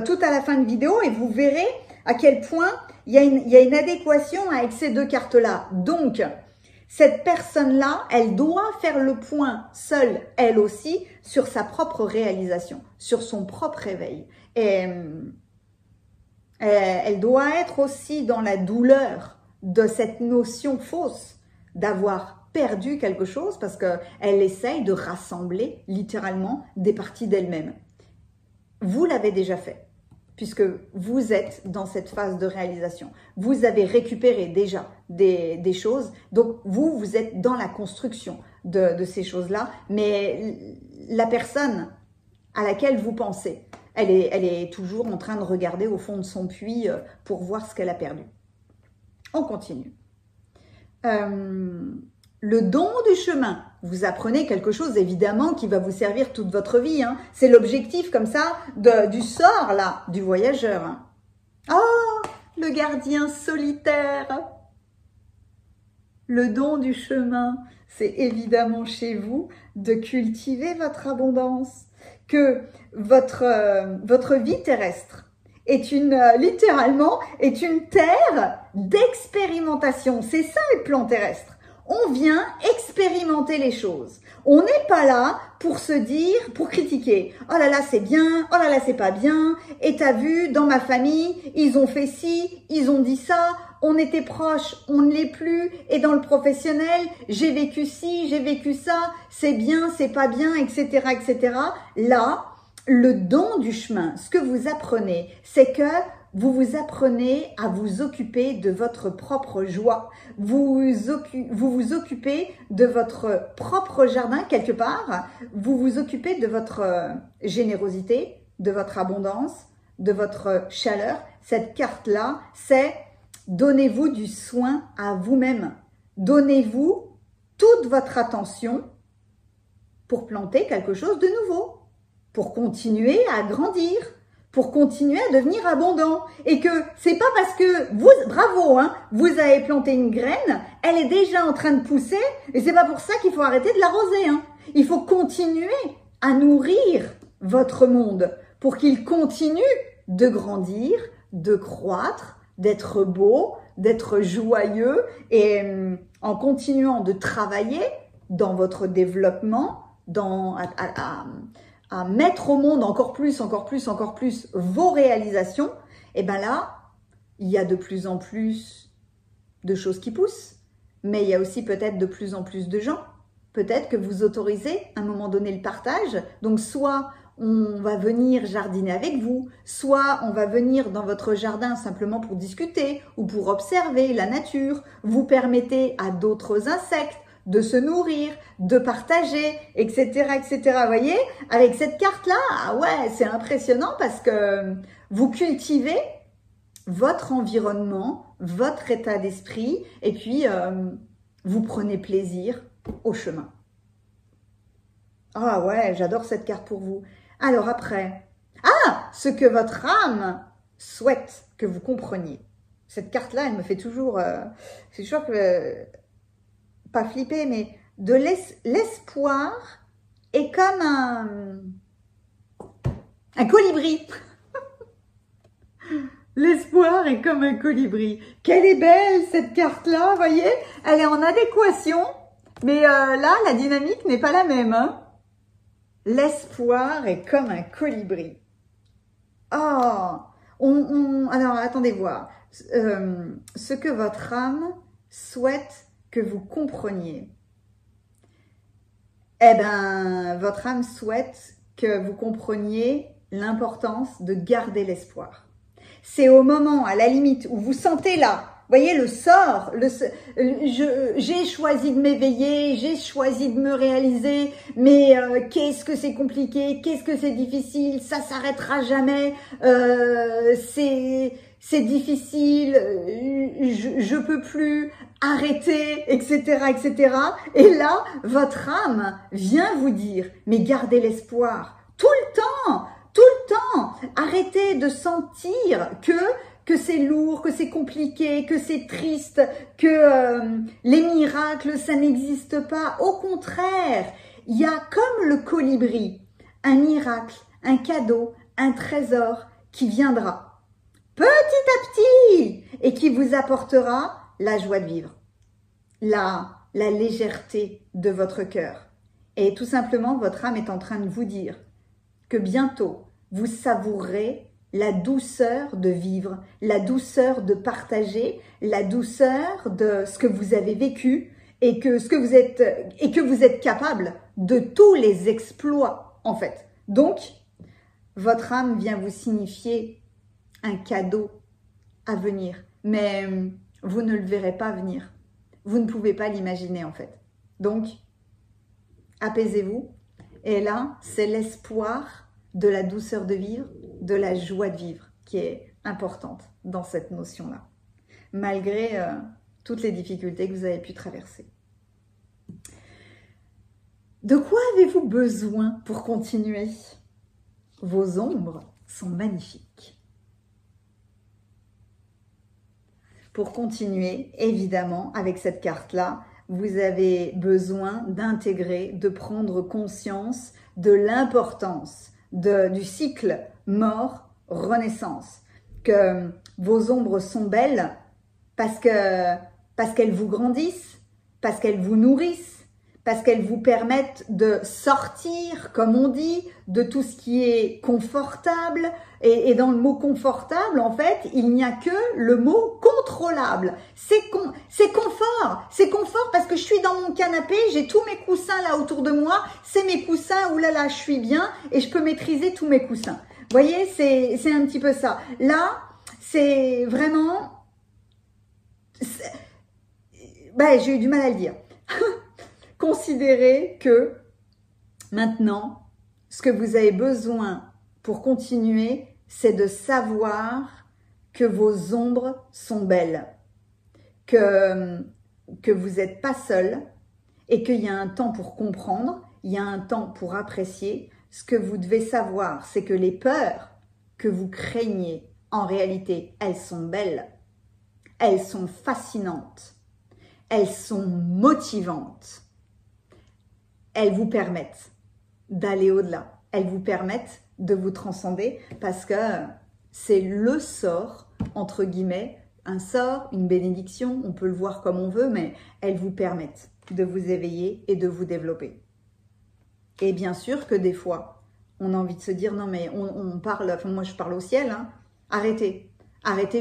tout à la fin de vidéo et vous verrez à quel point il y a une adéquation avec ces deux cartes-là. Donc, cette personne-là, elle doit faire le point seule, elle aussi, sur sa propre réalisation, sur son propre réveil. Et elle doit être aussi dans la douleur de cette notion fausse d'avoir perdu quelque chose parce qu'elle essaye de rassembler littéralement des parties d'elle-même. Vous l'avez déjà fait, puisque vous êtes dans cette phase de réalisation. Vous avez récupéré déjà des choses, donc vous êtes dans la construction de ces choses-là, mais la personne à laquelle vous pensez, elle est toujours en train de regarder au fond de son puits pour voir ce qu'elle a perdu. On continue. Le don du chemin. Vous apprenez quelque chose évidemment qui va vous servir toute votre vie. Hein. C'est l'objectif comme ça du sort là, du voyageur. Hein. Oh, le gardien solitaire. Le don du chemin, c'est évidemment chez vous de cultiver votre abondance. Que votre vie terrestre est littéralement est une terre d'expérimentation. C'est ça le plan terrestre. On vient expérimenter les choses. On n'est pas là pour se dire, pour critiquer. Oh là là, c'est bien. Oh là là, c'est pas bien. Et t'as vu, dans ma famille, ils ont fait ci, ils ont dit ça. On était proches, on ne l'est plus. Et dans le professionnel, j'ai vécu ci, j'ai vécu ça. C'est bien, c'est pas bien, etc., etc. Là, le don du chemin, ce que vous apprenez, c'est que vous vous apprenez à vous occuper de votre propre joie. Vous vous occupez de votre propre jardin quelque part. Vous vous occupez de votre générosité, de votre abondance, de votre chaleur. Cette carte-là, c'est donnez-vous du soin à vous-même. Donnez-vous toute votre attention pour planter quelque chose de nouveau, pour continuer à grandir, pour continuer à devenir abondant. Et que c'est pas parce que vous, bravo, hein, vous avez planté une graine, elle est déjà en train de pousser, et c'est pas pour ça qu'il faut arrêter de l'arroser. Hein. Il faut continuer à nourrir votre monde pour qu'il continue de grandir, de croître, d'être beau, d'être joyeux, et en continuant de travailler dans votre développement, à mettre au monde encore plus vos réalisations, et bien là, il y a de plus en plus de choses qui poussent, mais il y a aussi peut-être de plus en plus de gens. Peut-être que vous autorisez à un moment donné le partage, donc soit on va venir jardiner avec vous, soit on va venir dans votre jardin simplement pour discuter ou pour observer la nature. Vous permettez à d'autres insectes de se nourrir, de partager, etc., etc. Vous voyez, avec cette carte-là, ah ouais, c'est impressionnant parce que vous cultivez votre environnement, votre état d'esprit, et puis vous prenez plaisir au chemin. Ah ouais, j'adore cette carte pour vous. Alors après, ce que votre âme souhaite que vous compreniez. Cette carte-là, elle me fait toujours, c'est toujours que pas flipper, mais de l'espoir est comme un colibri. L'espoir est comme un colibri. Quelle est belle cette carte-là, vous voyez? Elle est en adéquation, mais là, la dynamique n'est pas la même. Hein. L'espoir est comme un colibri. Oh, alors, attendez voir. Ce que votre âme souhaite que vous compreniez. Eh bien, votre âme souhaite que vous compreniez l'importance de garder l'espoir. C'est au moment, à la limite, où vous sentez là, voyez le sort, j'ai choisi de m'éveiller, j'ai choisi de me réaliser, mais qu'est-ce que c'est compliqué, qu'est-ce que c'est difficile, ça s'arrêtera jamais, c'est difficile, je peux plus arrêter, etc., etc. Et là, votre âme vient vous dire, mais gardez l'espoir tout le temps. Arrêtez de sentir que c'est lourd, que c'est compliqué, que c'est triste, que les miracles, ça n'existe pas. Au contraire, il y a comme le colibri, un miracle, un cadeau, un trésor qui viendra petit à petit et qui vous apportera la joie de vivre, la légèreté de votre cœur. Et tout simplement, votre âme est en train de vous dire que bientôt, vous savourerez la douceur de vivre, la douceur de partager, la douceur de ce que vous avez vécu et que vous êtes capable de tous les exploits en fait. Donc, votre âme vient vous signifier un cadeau à venir, mais vous ne le verrez pas venir. Vous ne pouvez pas l'imaginer en fait. Donc, apaisez-vous. Et là, c'est l'espoir de la douceur de vivre, de la joie de vivre qui est importante dans cette notion-là, malgré toutes les difficultés que vous avez pu traverser. De quoi avez-vous besoin pour continuer? Vos ombres sont magnifiques. Pour continuer, évidemment, avec cette carte-là, vous avez besoin d'intégrer, de prendre conscience de l'importance du cycle mort-renaissance. Que vos ombres sont belles parce qu'elles vous grandissent, parce qu'elles vous nourrissent, parce qu'elles vous permettent de sortir, comme on dit, de tout ce qui est confortable. Et dans le mot confortable, en fait, il n'y a que le mot contrôlable. C'est confort. C'est confort parce que je suis dans mon canapé, j'ai tous mes coussins là autour de moi. C'est mes coussins, oulala, je suis bien et je peux maîtriser tous mes coussins. Vous voyez, c'est un petit peu ça. Là, c'est vraiment... j'ai eu du mal à le dire. Considérez que maintenant, ce que vous avez besoin pour continuer, c'est de savoir que vos ombres sont belles, que vous n'êtes pas seul et qu'il y a un temps pour comprendre, il y a un temps pour apprécier. Ce que vous devez savoir, c'est que les peurs que vous craignez, en réalité, elles sont belles, elles sont fascinantes, elles sont motivantes. Elles vous permettent d'aller au-delà. Elles vous permettent de vous transcender parce que c'est le sort, entre guillemets, un sort, une bénédiction, on peut le voir comme on veut, mais elles vous permettent de vous éveiller et de vous développer. Et bien sûr que des fois, on a envie de se dire, non mais on parle, enfin moi je parle au ciel, hein, arrêtez,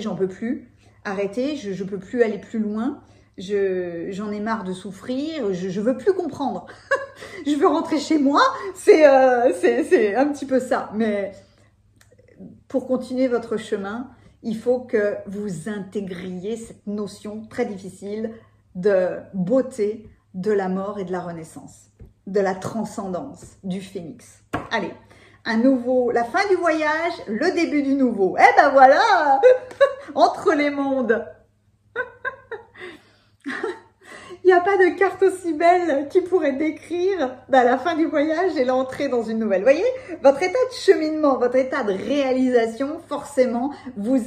j'en peux plus, arrêtez, je peux plus aller plus loin, j'en ai marre de souffrir, je veux plus comprendre. Je veux rentrer chez moi, c'est un petit peu ça. Mais pour continuer votre chemin, il faut que vous intégriez cette notion très difficile de beauté, de la mort et de la renaissance, de la transcendance, du phénix. Allez, la fin du voyage, le début du nouveau. Eh ben voilà, entre les mondes. Il n'y a pas de carte aussi belle qui pourrait décrire la fin du voyage et l'entrée dans une nouvelle. Vous voyez, votre état de cheminement, votre état de réalisation, forcément, vous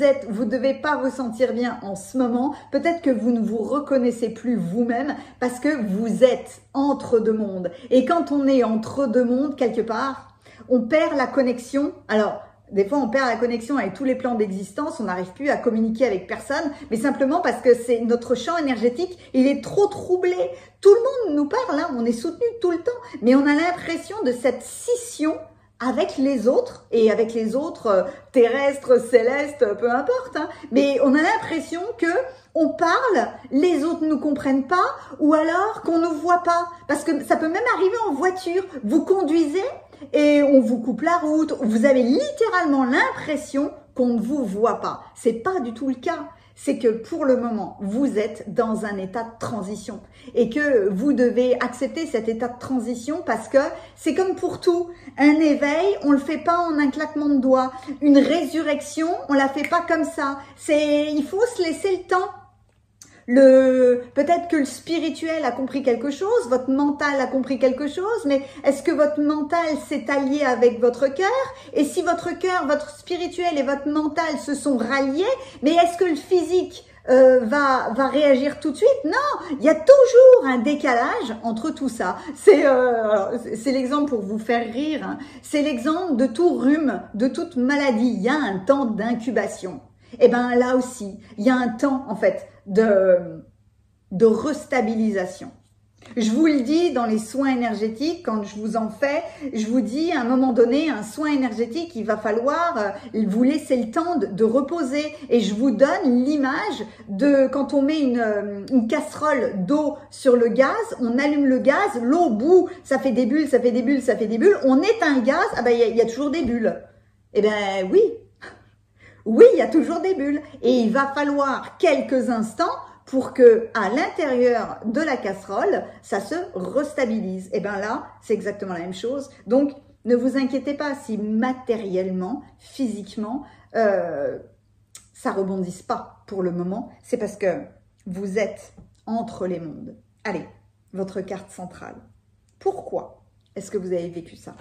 devez pas vous sentir bien en ce moment. Peut-être que vous ne vous reconnaissez plus vous-même parce que vous êtes entre deux mondes. Et quand on est entre deux mondes, quelque part, on perd la connexion. Alors, des fois, on perd la connexion avec tous les plans d'existence, on n'arrive plus à communiquer avec personne, mais simplement parce que c'est notre champ énergétique, il est trop troublé. Tout le monde nous parle, hein, on est soutenu tout le temps, mais on a l'impression de cette scission avec les autres, et avec les autres terrestres, célestes, peu importe, hein, mais on a l'impression que on parle, les autres ne nous comprennent pas, ou alors qu'on ne nous voit pas, parce que ça peut même arriver en voiture, vous conduisez, et on vous coupe la route, vous avez littéralement l'impression qu'on ne vous voit pas. C'est pas du tout le cas. C'est que pour le moment, vous êtes dans un état de transition et que vous devez accepter cet état de transition parce que c'est comme pour tout. Un éveil, on le fait pas en un claquement de doigts. Une résurrection, on la fait pas comme ça. Il faut se laisser le temps. peut-être que le spirituel a compris quelque chose, votre mental a compris quelque chose, mais est-ce que votre mental s'est allié avec votre cœur? Et si votre cœur, votre spirituel et votre mental se sont ralliés, mais est-ce que le physique va réagir tout de suite? Non, il y a toujours un décalage entre tout ça. C'est l'exemple pour vous faire rire, hein. C'est l'exemple de tout rhume, de toute maladie. Il y a un temps d'incubation. Et ben là aussi, il y a un temps en fait de restabilisation. Je vous le dis dans les soins énergétiques, quand je vous en fais, je vous dis à un moment donné, un soin énergétique, il va falloir vous laisser le temps de reposer. Et je vous donne l'image de quand on met une casserole d'eau sur le gaz, on allume le gaz, l'eau bout, ça fait des bulles, ça fait des bulles, ça fait des bulles, on éteint le gaz, ah ben il y a toujours des bulles. Eh ben oui, oui, il y a toujours des bulles. Et il va falloir quelques instants pour que à l'intérieur de la casserole, ça se restabilise. Et bien là, c'est exactement la même chose. Donc, ne vous inquiétez pas si matériellement, physiquement, ça rebondisse pas pour le moment. C'est parce que vous êtes entre les mondes. Allez, votre carte centrale. Pourquoi est-ce que vous avez vécu ça?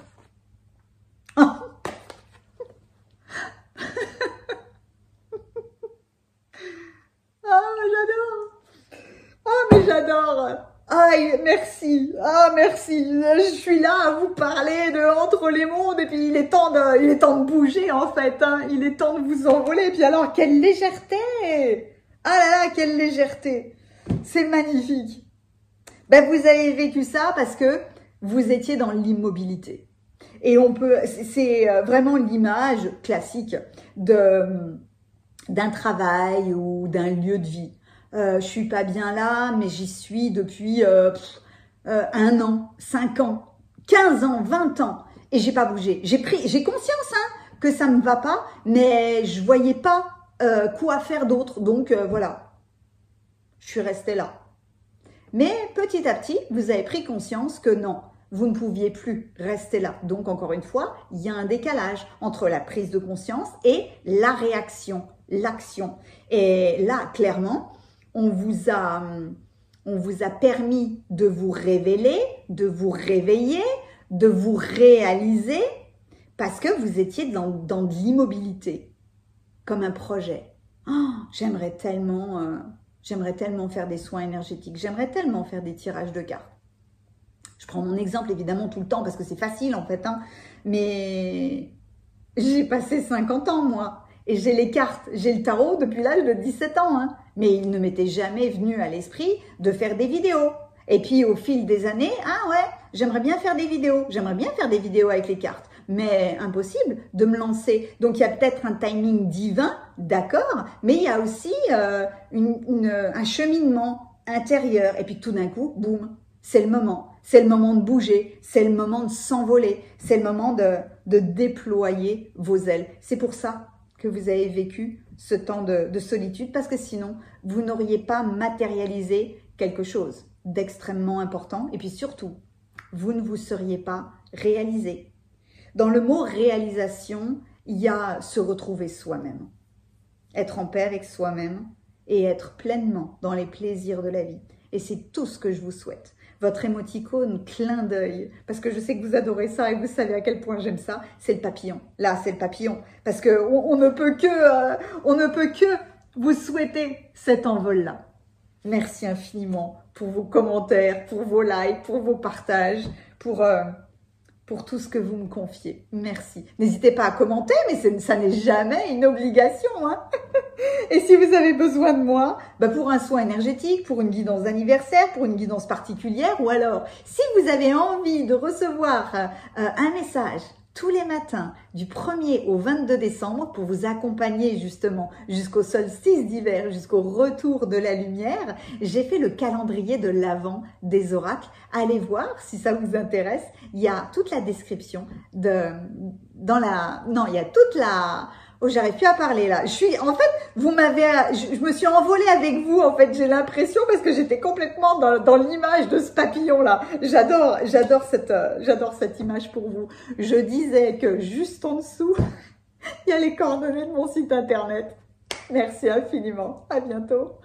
J'adore. Ah, merci. Ah, merci. Je suis là à vous parler de entre les mondes et puis il est temps de bouger en fait, hein. Il est temps de vous envoler. Et puis alors, quelle légèreté. Ah là là, quelle légèreté. C'est magnifique. Ben, vous avez vécu ça parce que vous étiez dans l'immobilité. Et c'est vraiment l'image classique d'un travail ou d'un lieu de vie. Je suis pas bien là, mais j'y suis depuis 1 an, 5 ans, 15 ans, 20 ans, et j'ai pas bougé. J'ai conscience que ça me va pas, mais je voyais pas quoi faire d'autre, donc voilà, je suis restée là. Mais petit à petit, vous avez pris conscience que non, vous ne pouviez plus rester là. Donc encore une fois, il y a un décalage entre la prise de conscience et la réaction, l'action. Et là, clairement, on vous a permis de vous révéler, de vous réveiller, de vous réaliser parce que vous étiez dans de l'immobilité, comme un projet. Oh, j'aimerais tellement faire des soins énergétiques, j'aimerais tellement faire des tirages de cartes. Je prends mon exemple évidemment tout le temps parce que c'est facile en fait, hein, mais j'ai passé 50 ans moi. Et j'ai les cartes, j'ai le tarot depuis l'âge de 17 ans. Hein. Mais il ne m'était jamais venu à l'esprit de faire des vidéos. Et puis au fil des années, ah ouais, j'aimerais bien faire des vidéos. J'aimerais bien faire des vidéos avec les cartes. Mais impossible de me lancer. Donc il y a peut-être un timing divin, d'accord. Mais il y a aussi un cheminement intérieur. Et puis tout d'un coup, boum, c'est le moment. C'est le moment de bouger. C'est le moment de s'envoler. C'est le moment de déployer vos ailes. C'est pour ça que vous avez vécu ce temps de solitude, parce que sinon, vous n'auriez pas matérialisé quelque chose d'extrêmement important, et puis surtout, vous ne vous seriez pas réalisé. Dans le mot réalisation, il y a se retrouver soi-même, être en paix avec soi-même et être pleinement dans les plaisirs de la vie. Et c'est tout ce que je vous souhaite. Votre émoticône clin d'œil, parce que je sais que vous adorez ça et vous savez à quel point j'aime ça, c'est le papillon. Là, c'est le papillon, parce que on ne peut que vous souhaiter cet envol-là. Merci infiniment pour vos commentaires, pour vos likes, pour vos partages, pour tout ce que vous me confiez. Merci. N'hésitez pas à commenter, mais ça n'est jamais une obligation, hein. Et si vous avez besoin de moi, pour un soin énergétique, pour une guidance d'anniversaire, pour une guidance particulière, ou alors, si vous avez envie de recevoir un message tous les matins du 1er au 22 décembre pour vous accompagner justement jusqu'au solstice d'hiver, jusqu'au retour de la lumière, j'ai fait le calendrier de l'Avent des oracles. Allez voir si ça vous intéresse. Il y a toute la description Oh, j'arrive plus à parler là. Je me suis envolée avec vous en fait. J'ai l'impression parce que j'étais complètement dans l'image de ce papillon là. J'adore cette image pour vous. Je disais que juste en dessous, il y a les coordonnées de mon site internet. Merci infiniment. À bientôt.